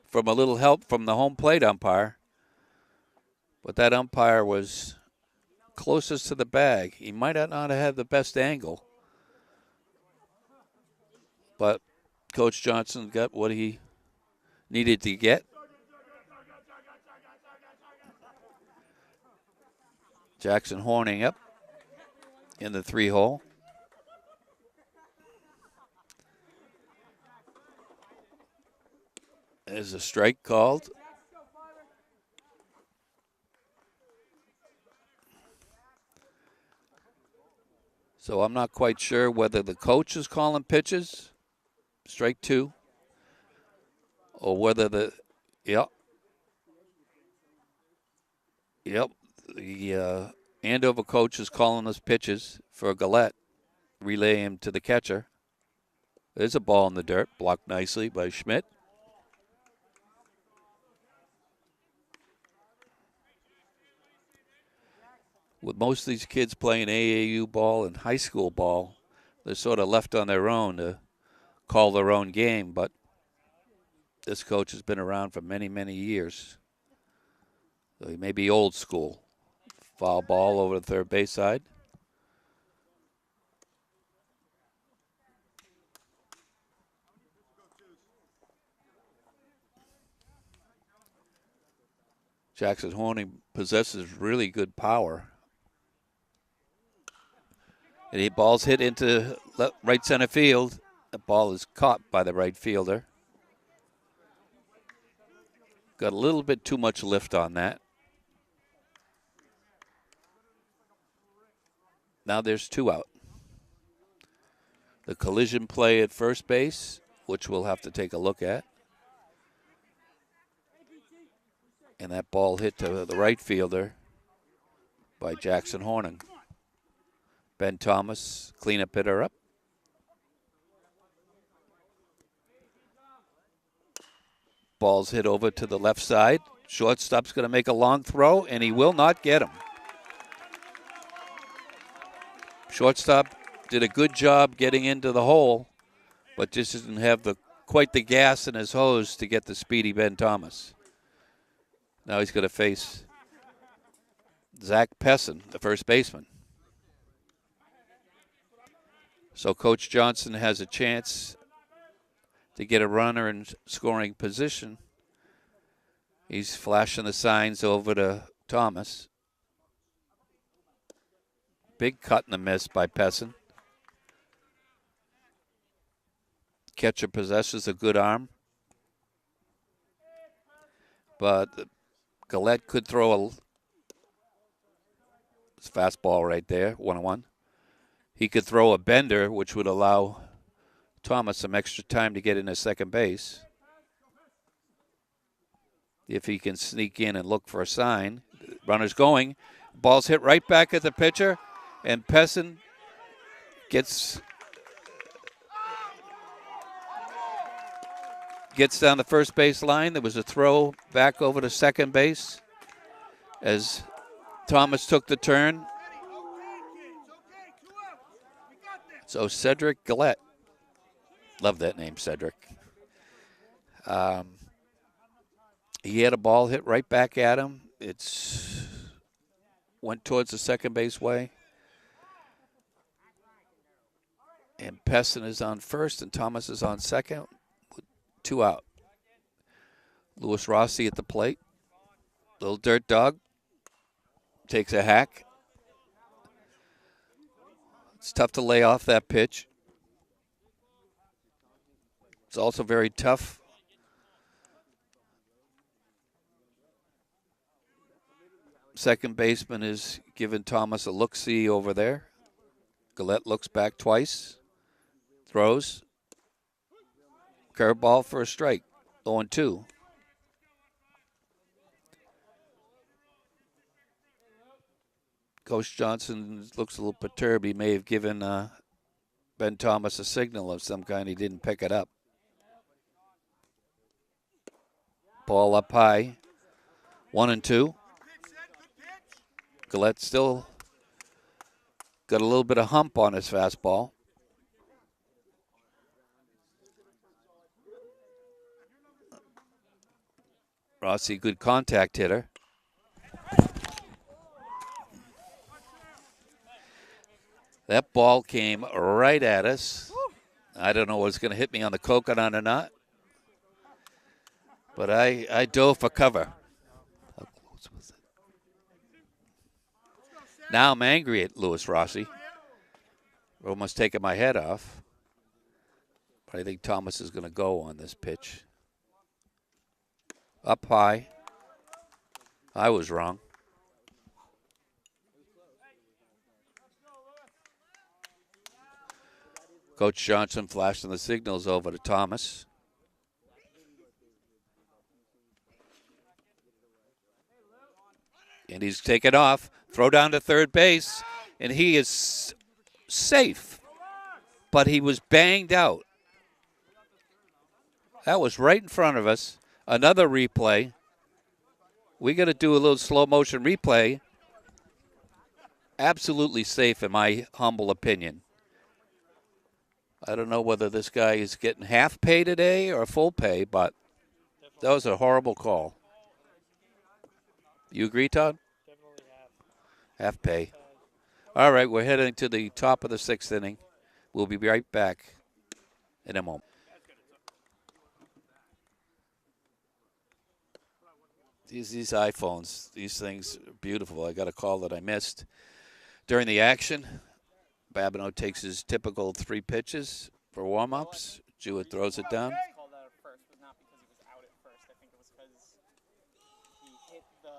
for a little help from the home plate umpire. But that umpire was closest to the bag. He might not have had the best angle. But Coach Johnson got what he needed to get. Jackson Horning up in the 3-hole. There's a strike called. So I'm not quite sure whether the coach is calling pitches, strike 2, or whether the, the Andover coach is calling us pitches for Gillette, relay him to the catcher. There's a ball in the dirt, blocked nicely by Schmidt. With most of these kids playing AAU ball and high school ball, they're sort of left on their own to call their own game, but this coach has been around for many, many years. So he may be old school. Foul ball over the third base side. Jackson Horning possesses really good power. And the ball's hit into right center field. The ball is caught by the right fielder. Got a little bit too much lift on that. Now there's 2 out. The collision play at first base, which we'll have to take a look at. And that ball hit to the right fielder by Jackson Horning. Ben Thomas, cleanup hitter up. Ball's hit over to the left side. Shortstop's going to make a long throw, and he will not get him. Shortstop did a good job getting into the hole, but just didn't have quite the gas in his hose to get the speedy Ben Thomas. Now he's going to face Zach Pessin, the first baseman. So Coach Johnson has a chance to get a runner in scoring position. He's flashing the signs over to Thomas. Big cut and a miss by Pessin. Catcher possesses a good arm. But Gillette could throw a fastball right there, 1-1. He could throw a bender, which would allow Thomas some extra time to get into second base. If he can sneak in and look for a sign. Runner's going. Ball's hit right back at the pitcher. And Pessin gets down the first base line. There was a throw back over to second base as Thomas took the turn. So Cedric Gillette. Love that name, Cedric. He had a ball hit right back at him. It's went towards the second base way. And Pesson is on first, and Thomas is on second. 2 out. Lewis Rossi at the plate. Little dirt dog. Takes a hack. It's tough to lay off that pitch. It's also very tough. Second baseman is giving Thomas a look-see over there. Gillette looks back twice. Throws. Curveball for a strike. 0-2. Coach Johnson looks a little perturbed. He may have given Ben Thomas a signal of some kind. He didn't pick it up. Ball up high. 1-2. Gillette still got a little bit of hump on his fastball. Rossi, good contact hitter. That ball came right at us. I don't know if it's going to hit me on the coconut or not. But I dove for cover. How close was it? Now I'm angry at Lewis Rossi. Almost taking my head off. But I think Thomas is going to go on this pitch. Up high. I was wrong. Coach Johnson flashing the signals over to Thomas. And he's taken off. Throw down to third base. And he is safe. But he was banged out. That was right in front of us. Another replay. We got to do a little slow motion replay. Absolutely safe in my humble opinion. I don't know whether this guy is getting half pay today or full pay, but that was a horrible call. You agree, Todd? Definitely Half pay. All right, we're heading to the top of the 6th inning. We'll be right back in a moment. These iPhones, these things are beautiful. I got a call that I missed during the action. Babineau takes his typical 3 pitches for warm-ups. Jewett throws it down. He called out at first, but not because he was out at first. I think it was because he hit the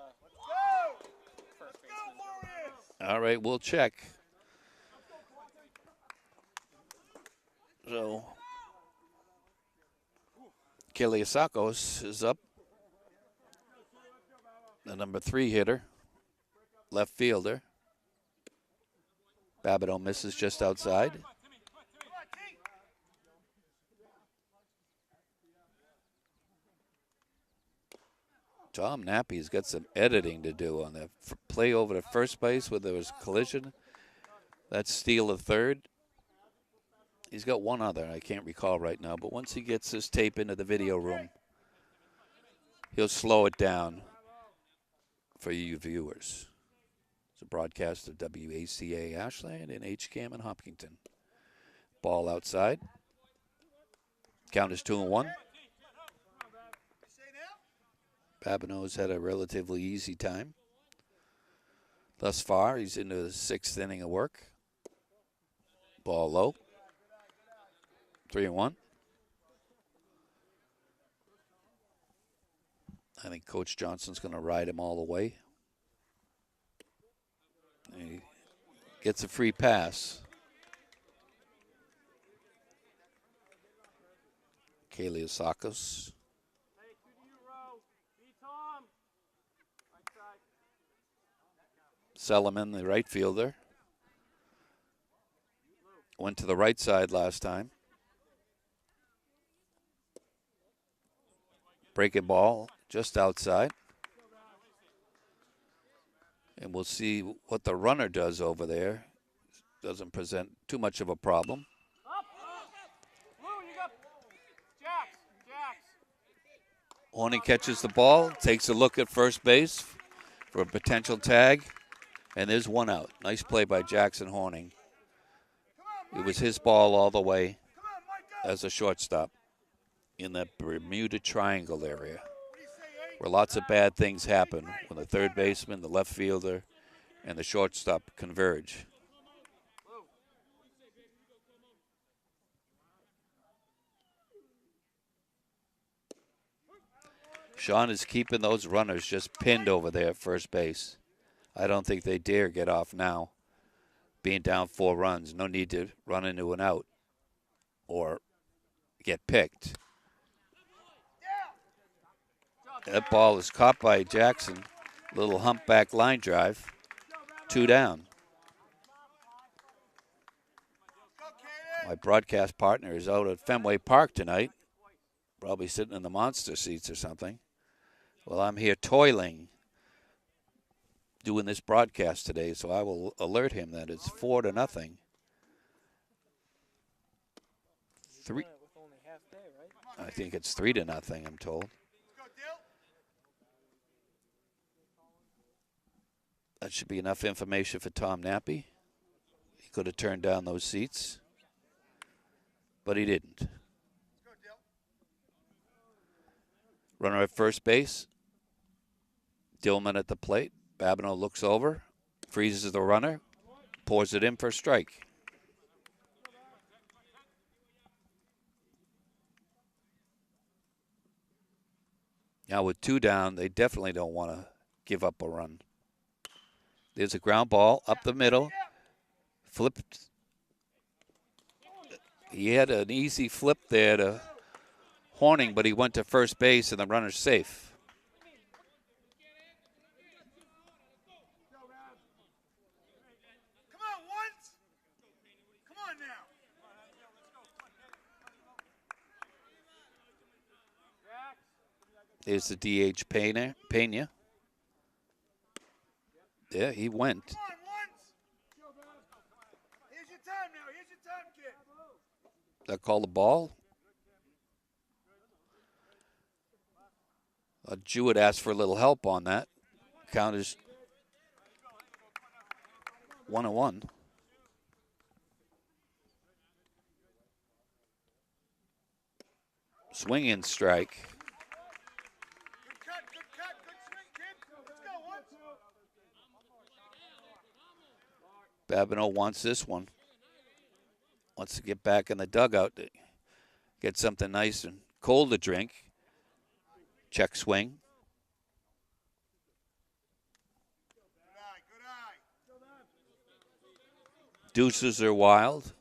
first baseman. All right, we'll check. So, Kiliasakos is up. The number 3 hitter, left fielder. Babineau misses just outside. Tom Nappy's got some editing to do on the play over to first base where there was collision. That's steal of third. He's got one other, I can't recall right now, but once he gets this tape into the video room, he'll slow it down for you viewers. It's a broadcast of WACA Ashland and HCAM in Hopkinton. Ball outside. Count is 2-1. Babineau's had a relatively easy time. Thus far, he's into the 6th inning of work. Ball low. 3-1. I think Coach Johnson's going to ride him all the way. He gets a free pass. Kaliasakos. Sellerman, the right fielder. Went to the right side last time. Breaking ball just outside. And we'll see what the runner does over there. Doesn't present too much of a problem. Horning catches the ball, takes a look at first base for a potential tag, and there's one out. Nice play by Jackson Horning. It was his ball all the way Come on, Micah. as a shortstop in the Bermuda Triangle area, What do you say, eight? where lots of bad things happen when the third baseman, the left fielder, and the shortstop converge. Sean is keeping those runners just pinned over there at first base. I don't think they dare get off now, being down 4 runs. No need to run into an out or get picked. That ball is caught by Jackson. Little humpback line drive. 2 down. My broadcast partner is out at Fenway Park tonight, probably sitting in the monster seats or something. Well, I'm here toiling, doing this broadcast today, so I will alert him that it's 4-0. Three. With only half day, right? I think it's 3-0. I'm told. That should be enough information for Tom Nappy. He could have turned down those seats, but he didn't. Runner at first base. Dillman at the plate. Babineau looks over, freezes the runner, pours it in for a strike. Now with 2 down, they definitely don't want to give up a run. There's a ground ball up the middle. Flipped. He had an easy flip there to Horning, but he went to first base and the runner's safe. Come on, once. Come on now. There's the DH Pena. Yeah, he went. Come on, once. Here's your time now. Here's your time, kid. That called the ball. Jewett asked for a little help on that. Count is 1-1. Swing and strike. Good cut, good swing, kid. Let's go, once. Babineau wants this one. Wants to get back in the dugout to get something nice and cold to drink. Check swing. Good eye. Deuces are wild.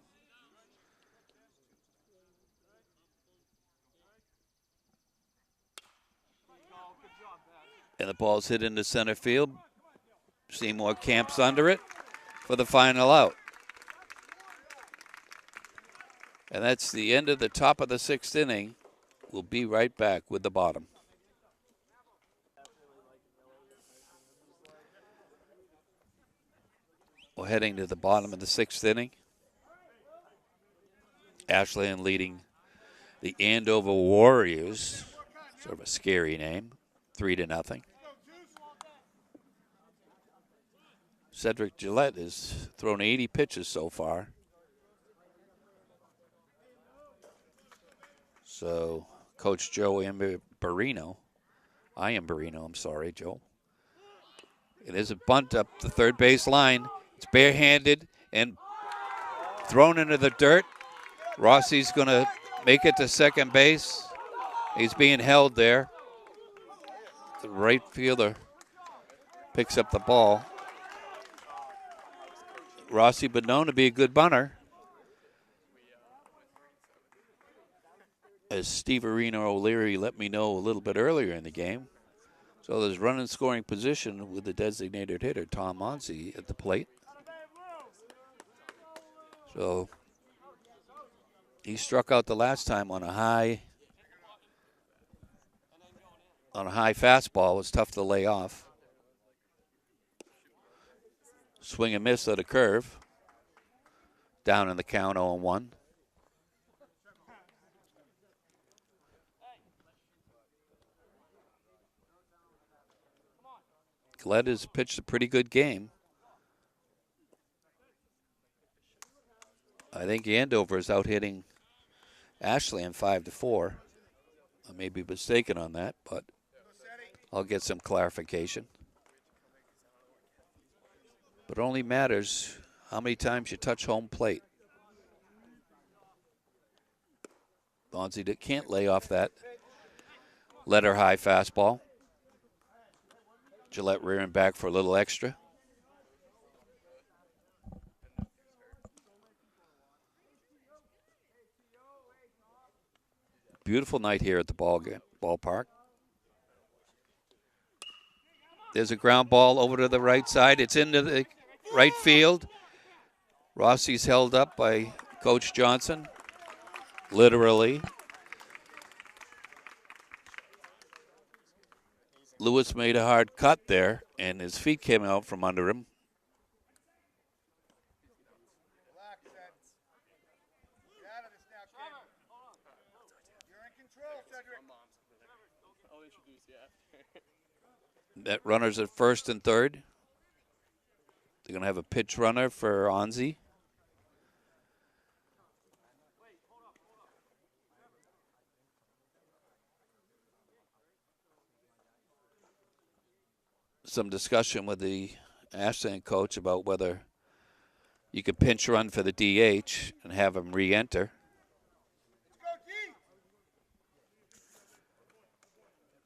And the ball's hit into center field. Seymour camps under it for the final out. And that's the end of the top of the 6th inning. We'll be right back with the bottom. We're heading to the bottom of the 6th inning. Ashland leading the Andover Warriors, sort of a scary name, 3-0. Cedric Gillette has thrown 80 pitches so far. So Coach Joe Iambarino, I'm sorry, Joe. It is a bunt up the third base line. It's barehanded and thrown into the dirt. Rossi's going to make it to second base. He's being held there. The right fielder picks up the ball. Rossi been known to be a good bunter. As Steve Arena O'Leary let me know a little bit earlier in the game. So there's run and scoring position with the designated hitter, Tom Monsey, at the plate. So he struck out the last time on a high fastball. It was tough to lay off. Swing and miss at a curve. Down in the count 0-1. Gillette has pitched a pretty good game. I think Andover is out hitting Ashland 5-4. I may be mistaken on that, but I'll get some clarification. But it only matters how many times you touch home plate. Bonzi can't lay off that letter high fastball. Gillette rearing back for a little extra. Beautiful night here at the ballpark. There's a ground ball over to the right side. It's into the right field. Rossi's held up by Coach Johnson, literally. Lewis made a hard cut there, and his feet came out from under him. Relax, Ed. Get out of this now, kid. You're in control, Cedric. I'll introduce you after. That runners at first and third. They're going to have a pitch runner for Onzi. Some discussion with the Ashland coach about whether you could pinch run for the DH and have him re-enter. Let's go, D.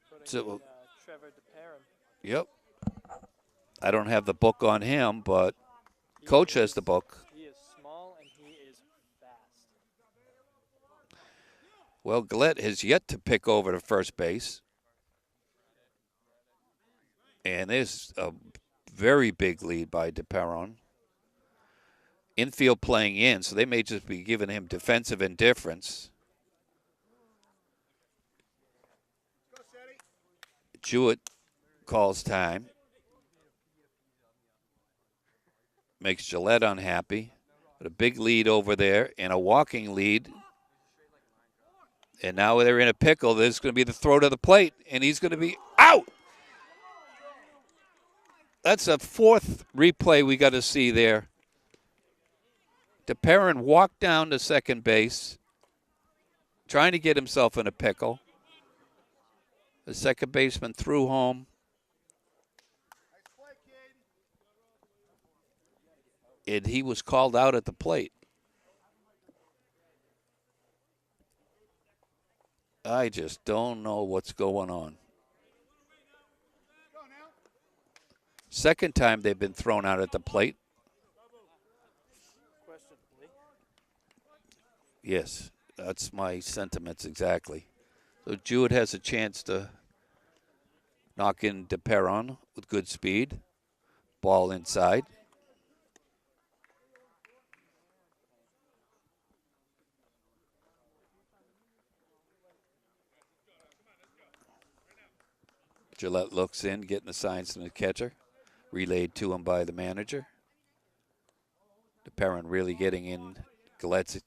Putting So- in, Trevor DeParim. Yep. I don't have the book on him, but He Coach is- has the book. He is small and he is fast. Well, Gillette has yet to pick over to first base. And there's a very big lead by DeParon. Infield playing in, so they may just be giving him defensive indifference. Go, Ceddy. Jewett calls time. Makes Gillette unhappy. But a big lead over there and a walking lead. And now they're in a pickle. There's going to be the throw to the plate, and he's going to be out. That's a fourth replay we got to see there. DeParin walked down to second base, trying to get himself in a pickle. The second baseman threw home. Nice play, kid. And he was called out at the plate. I just don't know what's going on. Go now. Second time they've been thrown out at the plate. Questionably. Yes, that's my sentiments exactly. So Jewett has a chance to knock in DeParon with good speed. Ball inside. Gillette looks in, getting the signs from the catcher. Relayed to him by the manager. DeParon really getting in Gillette's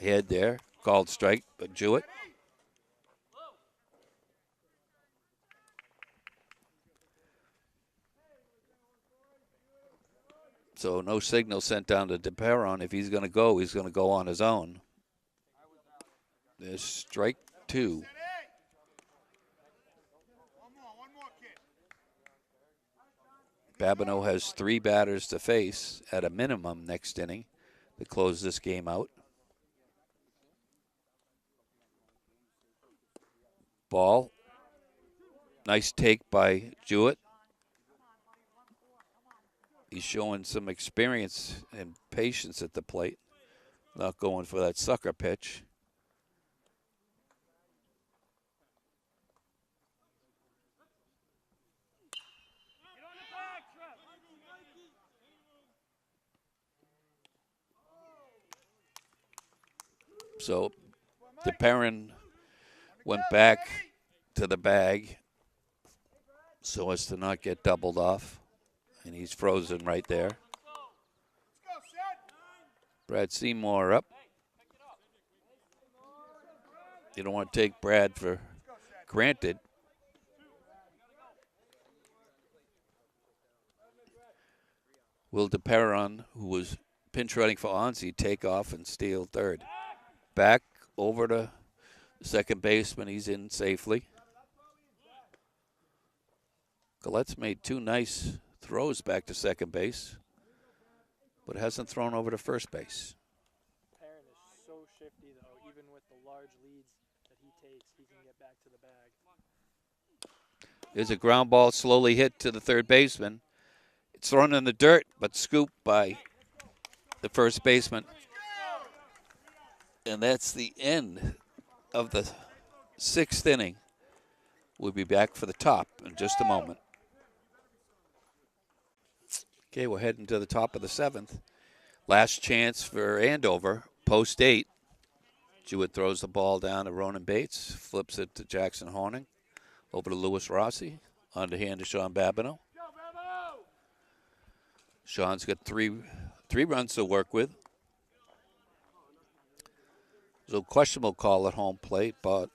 head there. Called strike, but Jewett. So no signal sent down to DeParon. If he's going to go, he's going to go on his own. There's strike two. Ceddy. One more, kid. Babineau has three batters to face at a minimum next inning to close this game out. Ball. Nice take by Jewett. He's showing some experience and patience at the plate. Not going for that sucker pitch. So DeParin went back to the bag so as to not get doubled off. And he's frozen right there. Let's go, Ced. Brad Seymour up. You don't want to take Brad for granted. Will DeParon, who was pinch running for Onsi, take off and steal third. Back over to second baseman. He's in safely. Collette's made 2 nice throws back to second base, but hasn't thrown over to first base. Perrin is so shifty, though. Even with the large leads that he takes, he can get back to the bag. There's a ground ball slowly hit to the third baseman. It's thrown in the dirt, but scooped by the first baseman. And that's the end of the 6th inning. We'll be back for the top in just a moment. Okay, we're heading to the top of the 7th. Last chance for Andover, post 8. Jewett throws the ball down to Ronan Bates, flips it to Jackson Horning, over to Lewis Rossi, underhand to Sean Babineau. Sean's got three runs to work with. There's a questionable call at home plate, but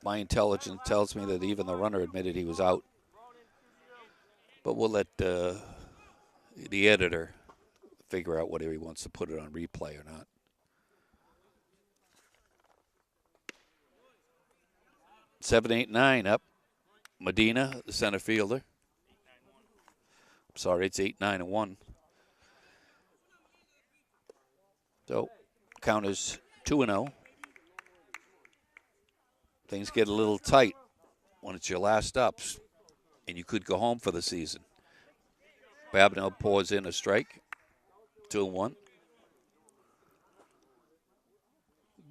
my intelligence tells me that even the runner admitted he was out. But we'll let the editor figure out whether he wants to put it on replay or not. Seven, 8, 9 up. Medina, the center fielder. I'm sorry, it's 8, 9, and 1. So, count is 2-0. Things get a little tight when it's your last ups, and you could go home for the season. Babineau pours in a strike, 2-1.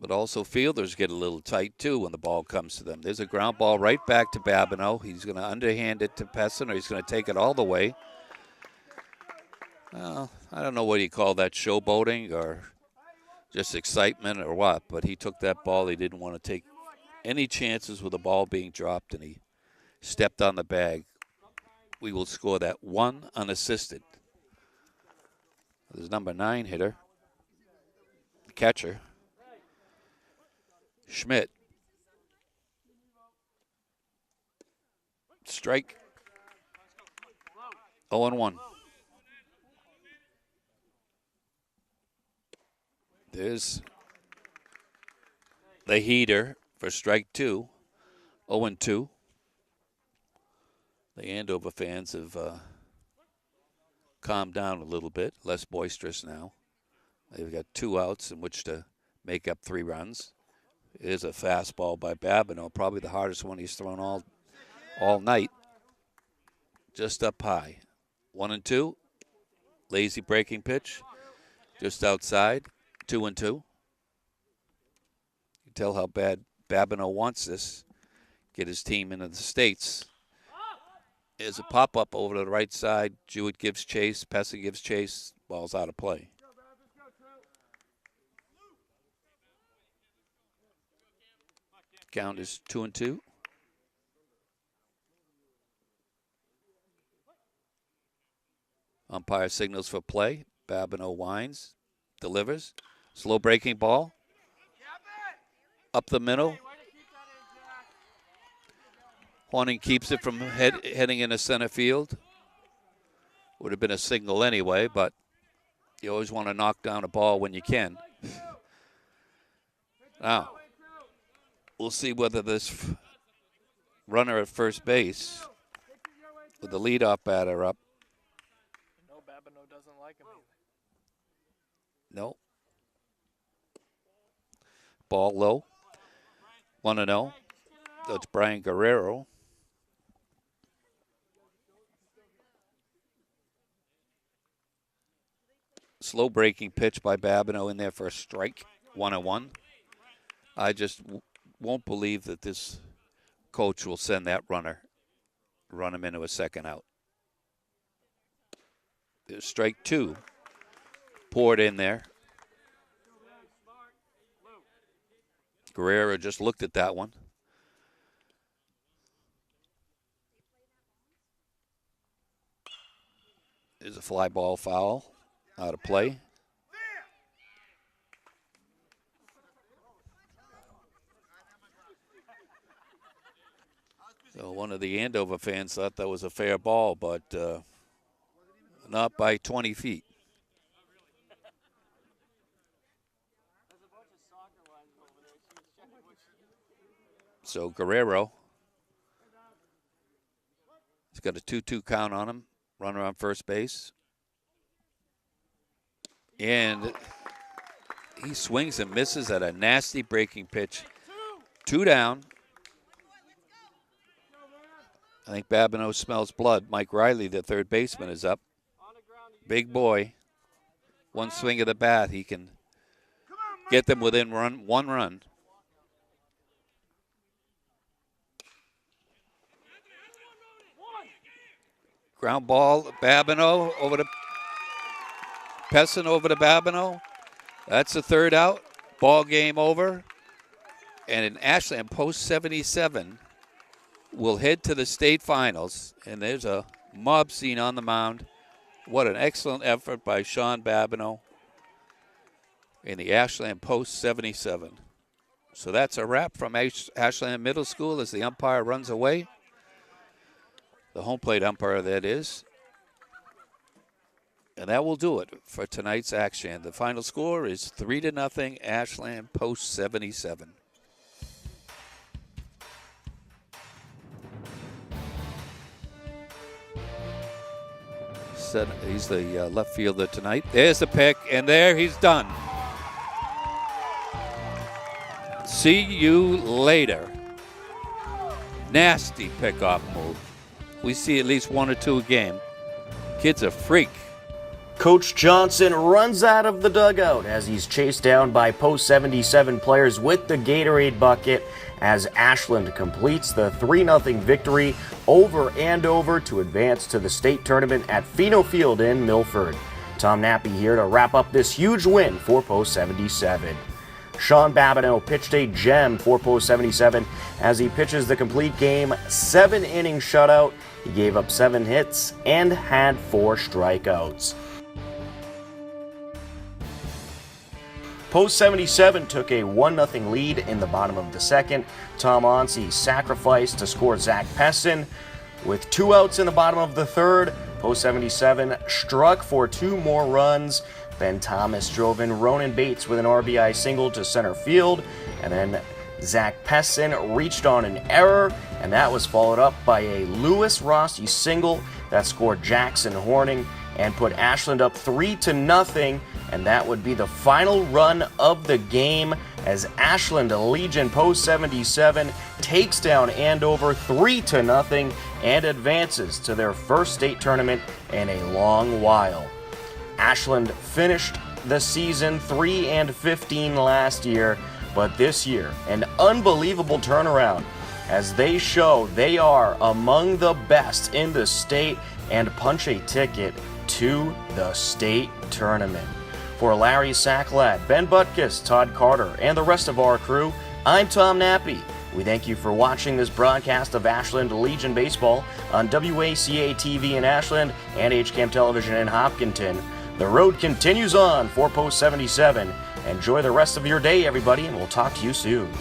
But also fielders get a little tight, too, when the ball comes to them. There's a ground ball right back to Babineau. He's going to underhand it to Pessin, or he's going to take it all the way. Well, I don't know what you call that, showboating or just excitement or what, but he took that ball. He didn't want to take any chances with the ball being dropped, and he stepped on the bag. We will score that one unassisted. There's number 9 hitter, the catcher, Schmidt. Strike. 0-1. There's the heater for strike 2. 0-2. The Andover fans have calmed down a little bit, less boisterous now. They've got 2 outs in which to make up 3 runs. It is a fastball by Babineau, probably the hardest one he's thrown all night. Just up high. 1-2. Lazy breaking pitch. Just outside. 2-2. You can tell how bad Babineau wants this. Get his team into the States. There's a pop-up over to the right side. Jewett gives chase. Pessin gives chase. Ball's out of play. Count is 2-2. Umpire signals for play. Babineau winds, delivers. Slow breaking ball. Up the middle. Horning keeps it from heading into center field. Would have been a signal anyway, but you always want to knock down a ball when you can. Now, we'll see whether this runner at first base with the leadoff batter up. No, Babineau doesn't like him either. No. Ball low. 1-0. That's Brian Guerrero. Slow breaking pitch by Babineau in there for a strike. 1-1. I just won't believe that this coach will send that runner, run him into a second out. There's strike 2. Poured in there. Guerrero just looked at that one. There's a fly ball foul. Out of play. So one of the Andover fans thought that was a fair ball, but not by 20 feet. So Guerrero, he's got a 2-2 count on him. Runner on first base. And he swings and misses at a nasty breaking pitch. 2 down. I think Babineau smells blood. Mike Riley, the third baseman, is up. Big boy. One swing of the bat, he can get them within one run. Ground ball, Babineau over to Pessin over to Babineau. That's the third out. Ball game over. And in Ashland, post 77 will head to the state finals. And there's a mob scene on the mound. What an excellent effort by Sean Babineau in the Ashland post 77. So that's a wrap from Ashland Middle School as the umpire runs away. The home plate umpire, that is. And that will do it for tonight's action. The final score is 3-0 Ashland post 77. He's the left fielder tonight. There's the pick, and there he's done. See you later. Nasty pickoff move. We see at least 1 or 2 a game. Kid's a freak. Coach Johnson runs out of the dugout as he's chased down by post 77 players with the Gatorade bucket as Ashland completes the 3-0 victory over Andover to advance to the state tournament at Pheno Field in Milford. Tom Nappy here to wrap up this huge win for post 77. Sean Babineau pitched a gem for post 77 as he pitches the complete game, 7-inning shutout. He gave up 7 hits and had 4 strikeouts. Post 77 took a 1-0 lead in the bottom of the second. Tom Onsi sacrificed to score Zach Pessin. With 2 outs in the bottom of the third, Post 77 struck for 2 more runs. Ben Thomas drove in Ronan Bates with an RBI single to center field. And then Zach Pessin reached on an error, and that was followed up by a Lewis Rossi single that scored Jackson Horning and put Ashland up 3-0, and that would be the final run of the game as Ashland Legion post 77 takes down Andover 3-0 and advances to their first state tournament in a long while. Ashland finished the season 3-15 last year, but this year an unbelievable turnaround as they show they are among the best in the state and punch a ticket to the state tournament. For Larry Sacklad, Ben Butkus, Todd Carter, and the rest of our crew, I'm Tom Nappy. We thank you for watching this broadcast of Ashland Legion Baseball on WACA-TV in Ashland and HCAM Television in Hopkinton. The road continues on for Post 77. Enjoy the rest of your day, everybody, and we'll talk to you soon.